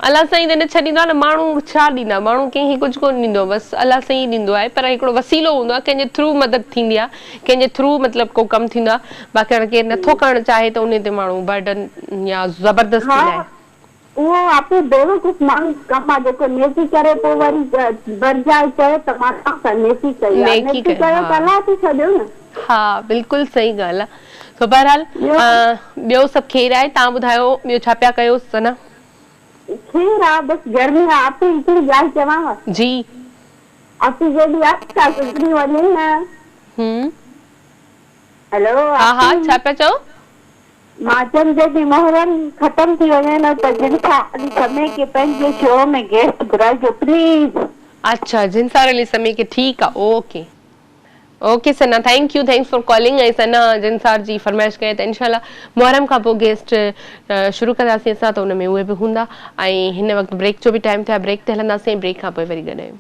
अल्लाह साईं त न छॾींदो आहे न, माण्हू छा ॾींदा, माण्हू कंहिंखे कुझु कोन ॾींदो, बसि अल्लाह साईं ॾींदो आहे, पर हिकिड़ो वसीलो हूंदो आहे, कंहिंजे थ्रू मदद थींदी आहे, कंहिंजे थ्रू मतिलबु को कमु थींदो आहे। बाक़ी हाणे केरु नथो करणु चाहे त उन ते माण्हू बर्डन या ज़बरदस्ती लाइ उहो आपे बेवकूफ़ माण्हू कमु आहे जेको नेकी करे पोइ वरी बरजाए चए त मां तव्हां नेकी कई आहे, नेकी कयो त अल्लाह थी छॾियो न। हा बिल्कुलु सही ॻाल्हि आहे। तो बहरहाल ॿियो सभु खैर आहे, तव्हां ॿुधायो ॿियो छा पिया कयो सना? खैर आहे, बसि गर्मी आहे। आपे हिकिड़ी ॻाल्हि चवांव? जी। आपे जॾहिं अष्टा गुज़री वञे न। हेलो। हा हा, छा पिया चओ? माचन जॾहिं मोहरम ख़तम थी वञे न त जिनसार अली समय के पंहिंजे शो में गेस्ट घुराइजो प्लीज। अच्छा, जिनसार अली समय के, ठीकु आहे, okay okay Sana, thank U, thanks for calling. ऐं सना जिनसार जी फरमाइश कई त इनशाला मुहर्रम खां पोइ गेस्ट शुरू कंदासीं असां, त हुन में उहे बि हूंदा। ऐं हिन वक़्तु ब्रेक जो बि टाइम थियो आहे, ब्रेक ते हलंदासीं, ब्रेक खां पोइ वरी गॾु आहियूं।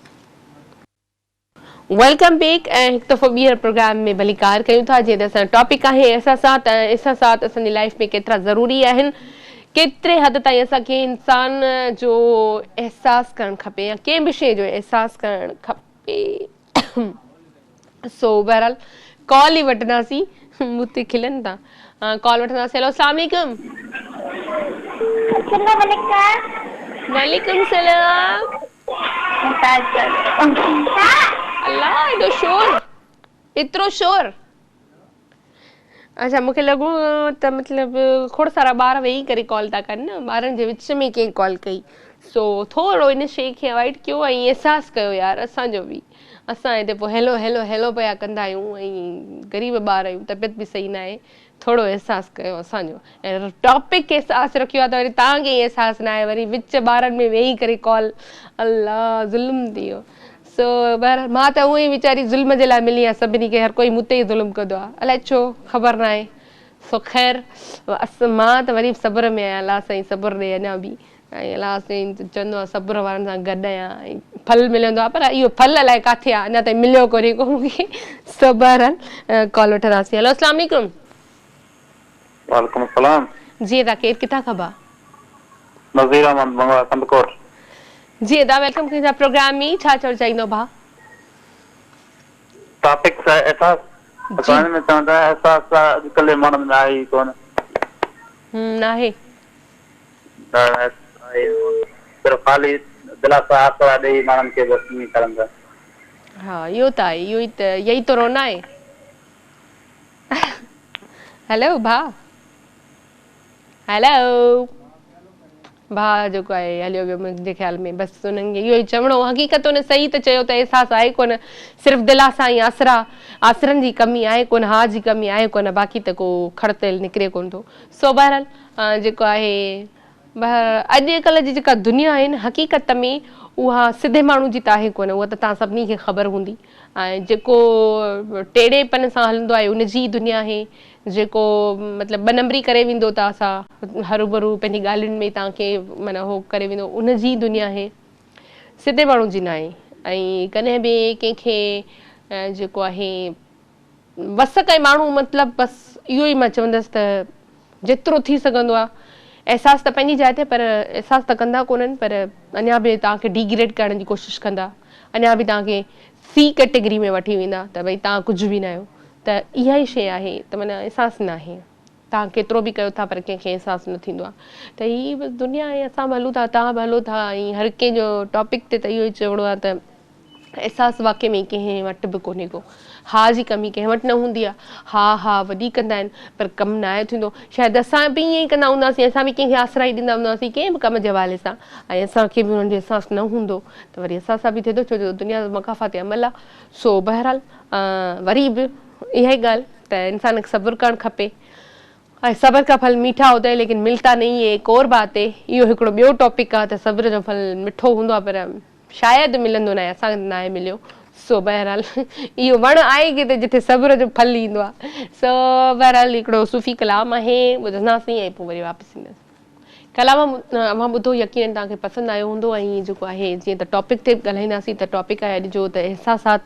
Welcome back. ऐं हिकु दफ़ो ॿीहर प्रोग्राम में भली कार कयूं था, जीअं त असांजो टॉपिक आहे एहसासात। एहसासात असांजी लाइफ में केतिरा ज़रूरी आहिनि, केतिरे हद ताईं असांखे इंसान जो एहसास करणु खपे या कंहिं बि शइ जो एहसास करणु खपे। सो बहरहाल कॉल ई वठंदासीं, मुते खिलनि था, कॉल वठंदासीं। हेलो अस्सलाम वालेकुम। वालेकुम सलाम। अल्लाह एॾो शोर, एतिरो शोर। अच्छा, मूंखे लॻो त मतिलबु खोड़ सारा ॿार वेही करे कॉल था कनि न, ॿारनि जे विच में कंहिं कॉल कई। सो थोरो इन शइ खे अवॉइड कयो ऐं एहसासु कयो यार असांजो बि। असां हिते पोइ हेलो हेलो हेलो पिया कंदा आहियूं ऐं ग़रीब ॿार आहियूं, तबियत बि सही न आहे, थोरो एहसासु कयो असांजो। ऐं टॉपिक खे एहसासु रखियो आहे त वरी तव्हांखे एहसासु न आहे, वरी विच ॿारनि में वेही करे कॉल, अल्लाह ज़ुल्म थी वियो। सो बहरहाल मां त उहो ई वीचारी ज़ुल्म जे लाइ मिली आहे सभिनी खे, हर कोई मूं ते ई ज़ुल्म कंदो आहे, अलाए छो, ख़बर न आहे। सो ख़ैर मां त वरी सब्र में आहियां, अलाह साईं सब्र ॾे अञा बि, ऐं अलाह साईं चवंदो आहे सब्र वारनि सां गॾु आहियां ऐं फल मिलंदो आहे, पर इहो फल अलाए किथे आहे, अञा ताईं मिलियो कोन्हे को मूंखे। सो बहरहाल कॉल वठंदासीं। हेलो अस्सलाम वालेकुम। वालेकुम सलाम जी दा केर किथा खबा नज़ीर अहमद मंगवा कंदकोट जी दा वेलकम किजा प्रोग्राम में छा चल चाहिदो भा टॉपिक एहसास असां में चवंदा एहसास अॼुकल्ह माण्हुनि में आहे ई कोन नाहे सिर्फ़ु ख़ाली दिलासा आसरा ॾेई माण्हुनि खे बसि ईअं करनि था हाँ इहो त आहे इहो ई त यही तो रोना है हेलो भा हेलो भा जेको आहे हलियो वियो मुंहिंजे ख्याल में बसि उन्हनि खे इहो ई चवणो हक़ीक़त उन सही त चयो त अहसासु आहे कोन सिर्फ़ु दिलासा ऐं आसरनि जी कमी आहे कोन हा जी कमी आहे कोन बाक़ी त को खड़तेल निकिरे कोन थो सो बहरहाल जेको आहे अॼुकल्ह जी जेका दुनिया आहे न हक़ीक़त में उहा सिधे माण्हू जी त आहे कोन उहा त तव्हां सभिनी खे ख़बर हूंदी ऐं जेको टेड़ेपन सां हलंदो आहे उनजी दुनिया आहे जेको मतिलबु ॿ नंबरी करे वेंदो त असां हरू भरू पंहिंजी ॻाल्हियुनि में तव्हांखे माना हो करे वेंदो उनजी दुनिया आहे सिधे माण्हू जी न आहे ऐं कॾहिं बि कंहिंखे जेको आहे वस कई माण्हू मतिलबु बसि इहो ई मां चवंदसि त जेतिरो थी सघंदो आहे एहसासु त पंहिंजी जाइ ते पर एहसासु त कंदा कोन्हनि पर अञा बि तव्हांखे डिग्रेड करण जी कोशिशि कंदा अञा बि तव्हांखे सी कैटेगरी में वठी वेंदा त भई तव्हां कुझु बि न आहियो त इहा ई शइ आहे त माना एहसासु न आहे तव्हां केतिरो बि कयो था पर कंहिंखे एहसासु न थींदो आहे त हीअ बसि दुनिया आहे असां बि हलूं था तव्हां बि हलो था ऐं हर कंहिंजो टॉपिक ते त इहो ई चवणो आहे त एहसासु वाक़ई में कंहिं वटि बि कोन्हे को हा जी कमी कंहिं वटि न हूंदी आहे हा वॾी कंदा आहिनि पर कमु न आहे थींदो शायदि असां बि ईअं ई कंदा हूंदासीं असां बि कंहिंखे आसरा ई ॾींदा हूंदासीं कंहिं बि कम जे हवाले सां ऐं असांखे बि हुननि जो अहसासु न हूंदो त वरी असां सां बि थिए थो छो जो दुनिया मक़ाफ़ाती अमल आहे सो बहरहाल वरी बि इहा ई ॻाल्हि त इंसान खे सब्र करणु खपे ऐं सब्र का फल मीठा होता है लेकिन मिलता नहीं है एक और बात है इहो हिकिड़ो ॿियो टॉपिक आहे त सब्र जो फल मिठो हूंदो आहे पर शायदि मिलंदो न आहे असांखे न आहे मिलियो सो बहरहाल इहो वण आहे किथे जिथे सब्र जो फल ईंदो आहे सो बहरहाल हिकिड़ो सूफ़ी कलाम आहे ॿुधंदासीं ऐं पोइ वरी वापसि ईंदासीं कलाम मां ॿुधो यकीन तव्हांखे पसंदि आयो हूंदो ऐं जेको आहे जीअं त टॉपिक ते ॻाल्हाईंदासीं त टॉपिक आहे अॼु जो त एहसासात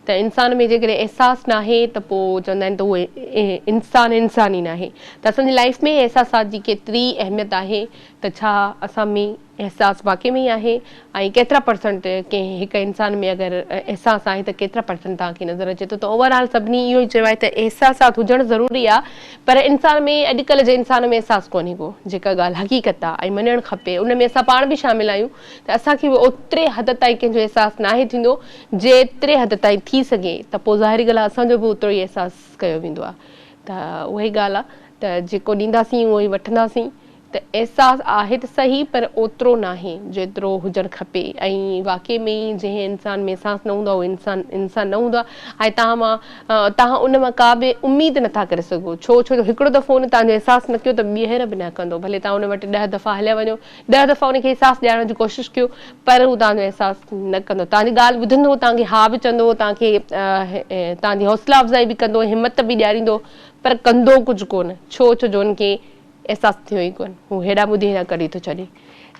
त इंसान में जेकॾहिं एहसासु न आहे त पोइ चवंदा आहिनि त उहे इंसान ई न आहे त असांजी लाइफ में एहसासात जी केतिरी अहमियत आहे त छा असां में एहसासु वाक़ई में ई आहे ऐं केतिरा परसेंट कंहिं हिकु इंसान में अगरि एहसासु आहे त केतिरा परसेंट तव्हांखे नज़र अचे थो त ओवरऑल सभिनी इहो ई चयो आहे त एहसासात हुजणु ज़रूरी आहे पर इंसान में अॼुकल्ह जे इंसान में एहसासु कोन्हे को जेका ॻाल्हि हक़ीक़त आहे ऐं मञणु खपे उन में असां पाण बि शामिल आहियूं त असांखे बि ओतिरे हद ताईं कंहिंजो एहसासु नाहे थींदो जेतिरे हद ताईं थी सघे त पोइ ज़ाहिरी ॻाल्हि आहे असांजो बि ओतिरो ई अहसासु कयो वेंदो आहे त उहा ई ॻाल्हि आहे त जेको ॾींदासीं उहो ई वठंदासीं त एहसासु आहे त सही पर ओतिरो न आहे जेतिरो हुजणु खपे ऐं वाक़ई में ई जंहिं इंसान में एहसासु न हूंदो आहे उहो इंसान न हूंदो आहे ऐं तव्हां उन मां का बि उमेद नथा करे सघो छो जो हिकिड़ो दफ़ो उन तव्हांजो एहसासु न कयो त ॿीहर बि न कंदो भले तव्हां उन वटि 10 दफ़ा हलिया वञो 10 दफ़ा उनखे एहसासु ॾियारण जी कोशिशि कयो पर हू तव्हांजो एहसासु न कंदो तव्हांजी ॻाल्हि ॿुधंदो तव्हांखे हा बि चवंदो तव्हांखे तव्हांजी हौसला अफ़ज़ाई बि कंदो हिमत बि ॾियारींदो पर कंदो कुझु कोन छो जो हुनखे एहसासु थियो ई कोन हू हेॾा ॿुधी हेॾा कढी थो छॾे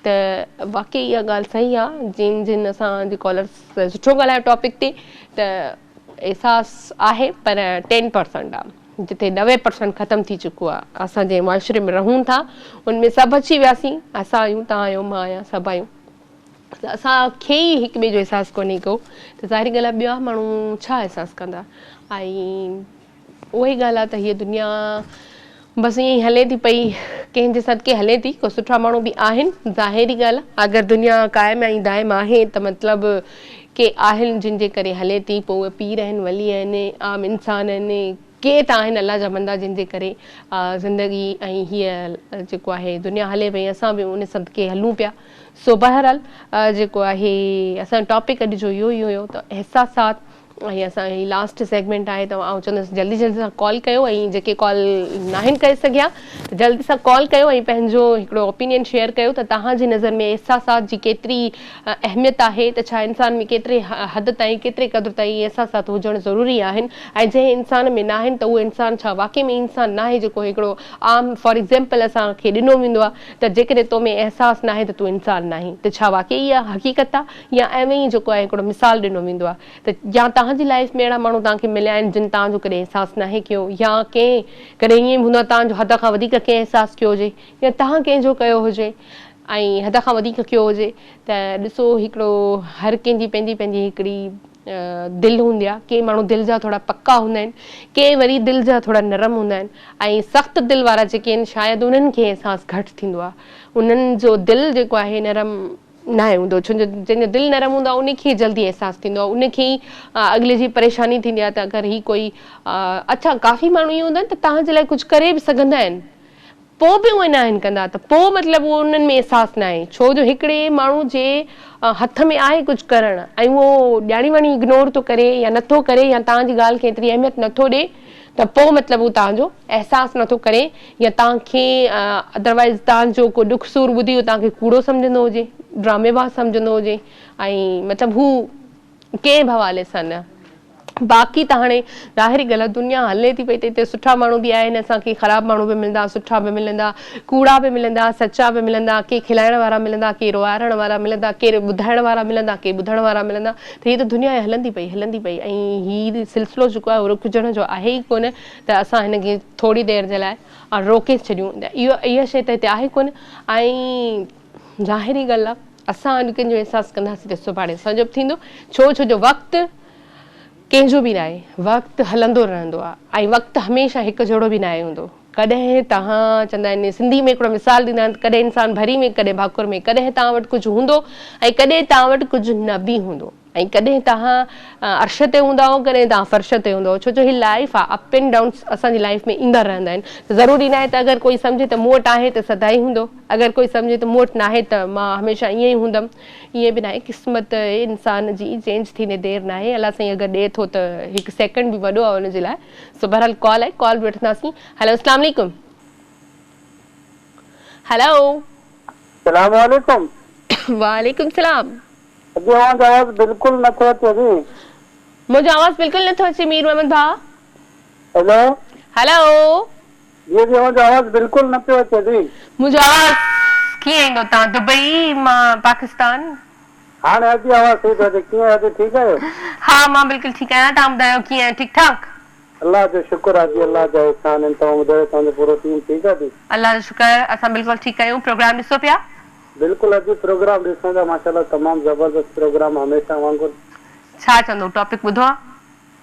त वाक़ई इहा ॻाल्हि सही आहे जिन असांजे कॉलर्स सुठो ॻाल्हायो टॉपिक ते त एहसासु आहे पर 10% आहे जिते 90% ख़तमु थी चुको आहे असां जे मुआशिरे में रहूं था उनमें सभु अची वियासीं असां आहियूं तव्हां आहियो मां आहियां सभु आहियूं त असांखे ई हिक ॿिए जो एहसासु कोन्हे को त ज़ाहिरी ॻाल्हि आहे ॿिया माण्हू छा एहसासु कंदा ऐं उहा ई ॻाल्हि आहे त हीअ दुनिया बसि ईअं ई हले थी पई कंहिंजे सदके हले थी को सुठा माण्हू बि आहिनि ज़ाहिरी ॻाल्हि आहे अगरि दुनिया क़ाइमु ऐं दाइमु आहे त मतिलबु के आहिनि जिन जे करे हले थी पोइ उहे पीर आहिनि वली आहिनि आम इंसान आहिनि के त आहिनि अलाह जा बंदा जिन जे करे ज़िंदगी ऐं हीअ जेको आहे दुनिया हले पई असां बि उन सदके हलूं पिया सो बहरहाल जेको आहे असांजो टॉपिक अॼु जो इहो ई हुयो त एहसासात ऐं असांजी लास्ट सेगमेंट आहे त आउं चवंदसि जल्दी सां कॉल कयो ऐं जेके कॉल नाहिनि करे सघिया त जल्दी सां कॉल कयो ऐं पंहिंजो हिकिड़ो ओपिनियन शेयर कयो त तव्हांजी नज़र में एहसासात जी केतिरी अहमियत आहे त छा इंसान में केतिरे हद ताईं केतिरे क़दुरु ताईं एहसासात हुजणु ज़रूरी आहिनि ऐं जंहिं इंसान में न आहिनि त उहो इंसान छा वाक़ई में इंसान न आहे जेको हिकिड़ो आम फॉर एग्ज़ाम्पल असांखे ॾिनो वेंदो आहे त जेकॾहिं तो में एहसासु न आहे त तूं इंसान न आहीं त छा वाक़ई इहा हक़ीक़त आहे या एवं ई जेको आहे हिकिड़ो मिसाल ॾिनो वेंदो आहे त या तव्हां तव्हांजी लाइफ में अहिड़ा माण्हू तव्हांखे मिलिया आहिनि जिन तव्हांजो कॾहिं अहसासु नाहे कयो, या कंहिं कॾहिं ईअं हूंदो आहे तव्हांजो हद खां वधीक कंहिं अहसासु कयो हुजे, या तव्हां कंहिंजो कयो हुजे ऐं हद खां वधीक कयो हुजे? त ॾिसो, हिकिड़ो हर कंहिंजी पंहिंजी पंहिंजी हिकिड़ी दिलि हूंदी आहे। के माण्हू दिलि जा थोरा पक्का हूंदा आहिनि, के वरी दिलि जा थोरा नरम हूंदा आहिनि, ऐं सख़्तु दिलि वारा जेके आहिनि शायदि उन्हनि खे अहसासु घटि थींदो आहे। उन्हनि जो दिलि जेको आहे नरम न हूंदो, छो जो जंहिंजो दिलि नरम हूंदो आहे उनखे जल्दी अहसासु थींदो आहे, उनखे ई अॻिले जी परेशानी थींदी आहे। त अगरि ही कोई अच्छा काफ़ी माण्हू इहे हूंदा आहिनि त तव्हांजे लाइ कुझु करे बि सघंदा आहिनि, पोइ बि उहे न आहिनि कंदा, त पोइ मतिलबु उहो उन्हनि में अहसासु न आहे। छो जो हिकिड़े माण्हू जे हथ में आहे कुझु करणु ऐं उहो ॼाणी वणी इग्नोर थो करे या नथो करे, या तव्हांजी ॻाल्हि खे एतिरी अहमियत नथो ॾिए, त पोइ मतिलबु उहो तव्हांजो अहसासु नथो करे, या तव्हांखे अदरवाइज़ तव्हांजो को दुख सूर ॿुधी उहो तव्हांखे कूड़ो सम्झंदो हुजे, ड्रामेबाज़ सम्झंदो हुजे, ऐं मतिलबु हू कंहिं बि हवाले सां न। बाक़ी त हाणे ज़ाहिरी ॻाल्हि आहे, दुनिया हले थी पई त हिते सुठा माण्हू बि आहिनि, असांखे ख़राबु माण्हू बि मिलंदा, सुठा बि मिलंदा, कूड़ा बि मिलंदा, सचा बि मिलंदा, के खिलाइण वारा मिलंदा, के रोआरण वारा मिलंदा, के ॿुधाइण वारा मिलंदा, के ॿुधण वारा मिलंदा। त हीअ त दुनिया हलंदी पई ऐं हीअ सिलसिलो जेको आहे उहो रुकजण जो आहे ई कोन, त असां हिनखे थोरी देरि जे लाइ रोके छॾियूं। इहा शइ त हिते आहे कोन। ऐं ज़ाहिरी ॻाल्हि आहे, असां अॼु कंहिंजो अहसासु कंदासीं त सुभाणे असांजो बि थींदो, छो जो वक़्तु कंहिंजो बि न आहे, वक़्तु हलंदो रहंदो आहे, ऐं वक़्तु हमेशह हिकु जहिड़ो बि न आहे हूंदो। कॾहिं तव्हां चवंदा आहिनि, सिंधी में हिकिड़ो मिसाल ॾींदा आहिनि, कॾहिं इंसानु भरी में कॾहिं भाकुर में, कॾहिं तव्हां वटि कुझु हूंदो ऐं कॾहिं तव्हां वटि कुझु न बि हूंदो, ऐं कॾहिं तव्हां अर्श ते हूंदा कॾहिं तव्हां फर्श ते हूंदो, छो जो हीअ लाइफ आहे, अप एंड डाउन्स असांजी लाइफ में ईंदा रहंदा आहिनि। त ज़रूरी न आहे त अगरि कोई सम्झे त मूं वटि आहे त सदाई हूंदो, अगरि कोई सम्झे त मूं वटि न आहे त मां हमेशह ईअं ई हूंदमि, ईअं बि न आहे। क़िस्मत इंसान जी चेंज थींदे देरि न आहे, अलाह साईं अगरि ॾिए थो त हिकु सेकेंड बि वॾो आहे हुनजे लाइ। सो बहरहाल कॉल आहे, कॉल बि वठंदासीं। हेलो, अस्सलाम वालेकुम। हेलो, सलाम वालेकुम। वालेकुम सलाम। आवाज़ बिल्कुल नथो अचे जी। मुझे आवाज़ बिल्कुल नथो अचे मीर मोहम्मद भा। हेलो हेलो जी जी, मुझे आवाज़ बिल्कुल नथो अचे जी। मुझे आवाज़ कीअं ईंदो? तव्हां दुबई, मां पाकिस्तान। हाणे अची आवाज़ ठीक है, कीअं आहे? ठीक है? हाँ, मां बिल्कुल ठीक आहियां। तव्हां ॿुधायो कीअं आहे? ठीक ठाक? अल्लाह जो शुक्र आहे जी, अल्लाह जो एहसान है। तव्हां ॿुधायो तव्हांजो पूरो टीम ठीक आहे जी? अल्लाह जो शुक्र, असां बिल्कुल ठीक आहियूं। प्रोग्राम ॾिसो पिया? बिल्कुल अॼु प्रोग्राम ॾिसूं था, माशाल्लाह तमामु ज़बरदस्त प्रोग्राम हमेशह वांगुरु। छा चवंदो? टॉपिक ॿुधो आहे?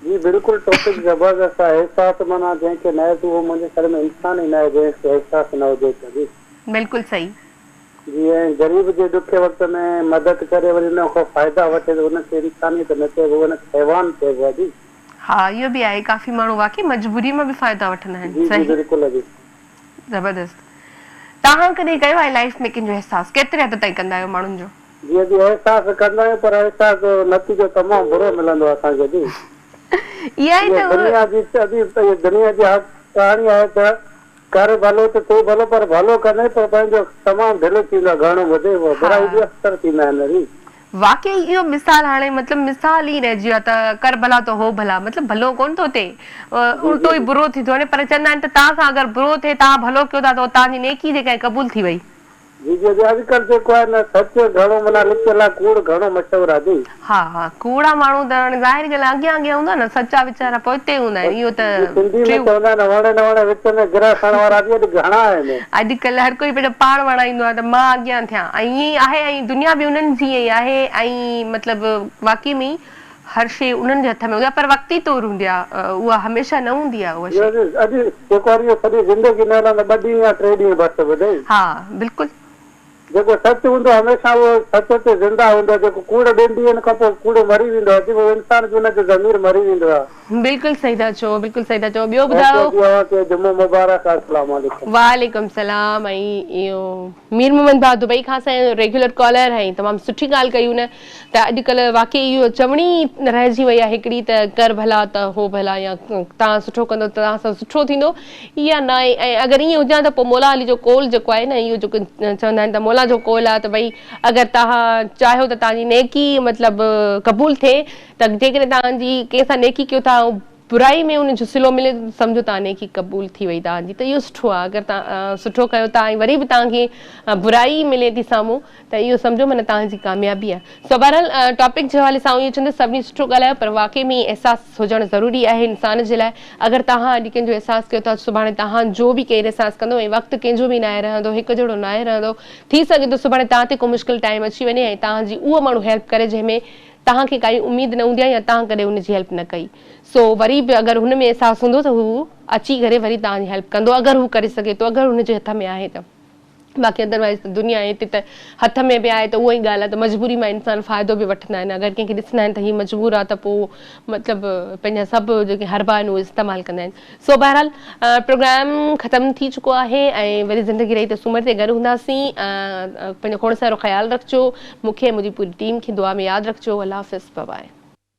जी बिल्कुल, टॉपिक ज़बरदस्त आहे। एहसास माना जंहिंखे न आहे त उहो मुंहिंजे घर में इंसान ई न आहे जंहिंखे एहसास न हुजे त जी। बिल्कुल सही जी। ऐं ग़रीब जे ॾुखे वक़्त में मदद करे वरी उन खां फ़ाइदा वठे त उनखे इंसानियत न चइबो, उनखे हैवान चइबो आहे जी। हाँ, इहो बि आहे। काफ़ी माण्हू वाकई मजबूरी में बि फ़ाइदा वठंदा आहिनि। सही, बिल्कुल जी, ज़बरदस्त। तव्हां कॾहिं कयो आहे लाइफ में कंहिंजो एहसास? केतिरे हद ताईं कंदा आहियो माण्हुनि जो? जी जी, एहसास कंदा आहियूं, पर एहसास नतीजो तमामु बुरो मिलंदो आहे असांखे जी। इहा ई त दुनिया जी दुनिया जी कहाणी आहे त कर भलो त तूं भलो, पर भलो कने त पंहिंजो तमामु दिलि थींदो आहे, घणो वधे बुराई बि अक्सर थींदा आहिनि जी। वाकई इहो मिसाल हाणे मतिलबु मिसाल ई रहिजी आहे त कर भला त हो भला, मतिलबु भलो कोन थो थिए, उल्टो ई बुरो थी थो वञे। पर चवंदा आहिनि त तव्हां सां अगरि बुरो थिए, तव्हां भलो कयो था त तव्हांजी नेकी जेका आहे क़बूल थी वई। जी जी, अॼुकल्ह जेको आहे न सच घणो माना लिखियल आहे, कूड़ घणो मशहूरु आहे जी। हा हा, कूड़ा माण्हू त हाणे ज़ाहिर ॻाल्हि अॻियां अॻियां हूंदा न, सचा वीचारा पोइ हिते हूंदा आहिनि। इहो त सिंधी में चवंदा आहिनि वणे न वणे विच में गिरह खण वारा बि घणा आहिनि। अॼुकल्ह हर कोई पंहिंजो पाण वणाईंदो आहे त मां अॻियां थियां, ऐं ईअं ई आहे। ऐं दुनिया बि उन्हनि जी ई आहे, ऐं मतिलबु वाकई में हर शइ उन्हनि जे हथ में हूंदी आहे, पर वक़्ती तौर हूंदी आहे, उहा हमेशह न हूंदी आहे उहा शइ। अॼु जेको आहे सॼी ज़िंदगी न हलंदा, 2 ॾींहं या 3 ॾींहं बसि ॿुधे। हा बिल्कुलु, जेको सच हूंदो हमेशह उहो सच ते ज़िंदा हूंदो, जेको कूड़ 2 ॾींहंनि खां पोइ कूड़ मरी वेंदो आहे, जेको इंसान जो हुनजो ज़मीर मरी वेंदो आहे। बिल्कुलु सही था चओ, बिल्कुलु सही था चओ। ॿियो ॿुधायो? जुमो मुबारक, अस्सलाम वालेकुम। वालेकुम सलाम। ऐं इहो मीर मोहम्मद भा दुबई खां असांजो रेगुलर कॉलर आहे, तमामु सुठी ॻाल्हि कयूं न। त अॼुकल्ह वाकई इहो चवणी रहिजी वई आहे हिकिड़ी, त कर भला त हो भला, या तव्हां सुठो कंदो त तव्हां सां सुठो थींदो, इहा न आहे। ऐं अगरि ईअं हुजां त पोइ मौला अली जो कौल जेको आहे न, इहो जेको चवंदा आहिनि त मौला जो कौल आहे त भई अगरि तव्हां चाहियो त तव्हांजी नेकी मतिलबु क़बूल थिए, त जेकॾहिं तव्हांजी कंहिंसां नेकी कयो था, बुराई में उन जो सिलो मिले सम्झो तव्हां नेकी क़बूल थी वई तव्हांजी, त इहो सुठो आहे। अगरि तव्हां सुठो कयो था ऐं वरी बि तव्हांखे बुराई मिले थी साम्हूं, त इहो सम्झो माना तव्हांजी कामयाबी आहे। सो बहरहाल टॉपिक जे हवाले सां इहो चवंदे सभिनी सुठो ॻाल्हायो, पर वाक़ई में अहसासु हुजणु ज़रूरी आहे इंसान जे लाइ। अगरि तव्हां अॼु कंहिंजो अहसासु कयो था, सुभाणे तव्हांजो बि केरु अहसासु कंदो ऐं वक़्तु कंहिंजो बि न आहे रहंदो, हिकु जहिड़ो न आहे रहंदो। थी सघे थो सुभाणे तव्हां ते को मुश्किल टाइम अची वञे ऐं तव्हांजी उहो माण्हू हेल्प करे जंहिंमें तव्हांखे काई उमेद न हूंदी आहे या तव्हां कॾहिं उनजी हेल्प न कई। सो वरी बि अगरि हुन में अहसासु हूंदो त हू अची करे वरी तव्हांजी हेल्प कंदो, अगरि हू करे सघे थो, अगरि हुनजे हथ में आहे त। बाक़ी अदरवाइज़ त दुनिया हिते त हथ में बि आहे त उहा ई ॻाल्हि आहे, त मजबूरी मां इंसान फ़ाइदो बि वठंदा आहिनि। अगरि कंहिंखे ॾिसंदा आहिनि त हीअ मजबूर आहे त पोइ मतिलबु पंहिंजा सभु जेके हरबा आहिनि उहे इस्तेमालु कंदा आहिनि। सो बहरहाल प्रोग्राम ख़तमु थी चुको आहे ऐं वरी ज़िंदगी रही त सूमर ते गॾु हूंदासीं। पंहिंजो खोड़ सारो ख़्यालु रखिजो, मूंखे मुंहिंजी पूरी टीम खे दुआ में यादि रखिजो। अल्लाह हाफ़िज़, बाय बाय।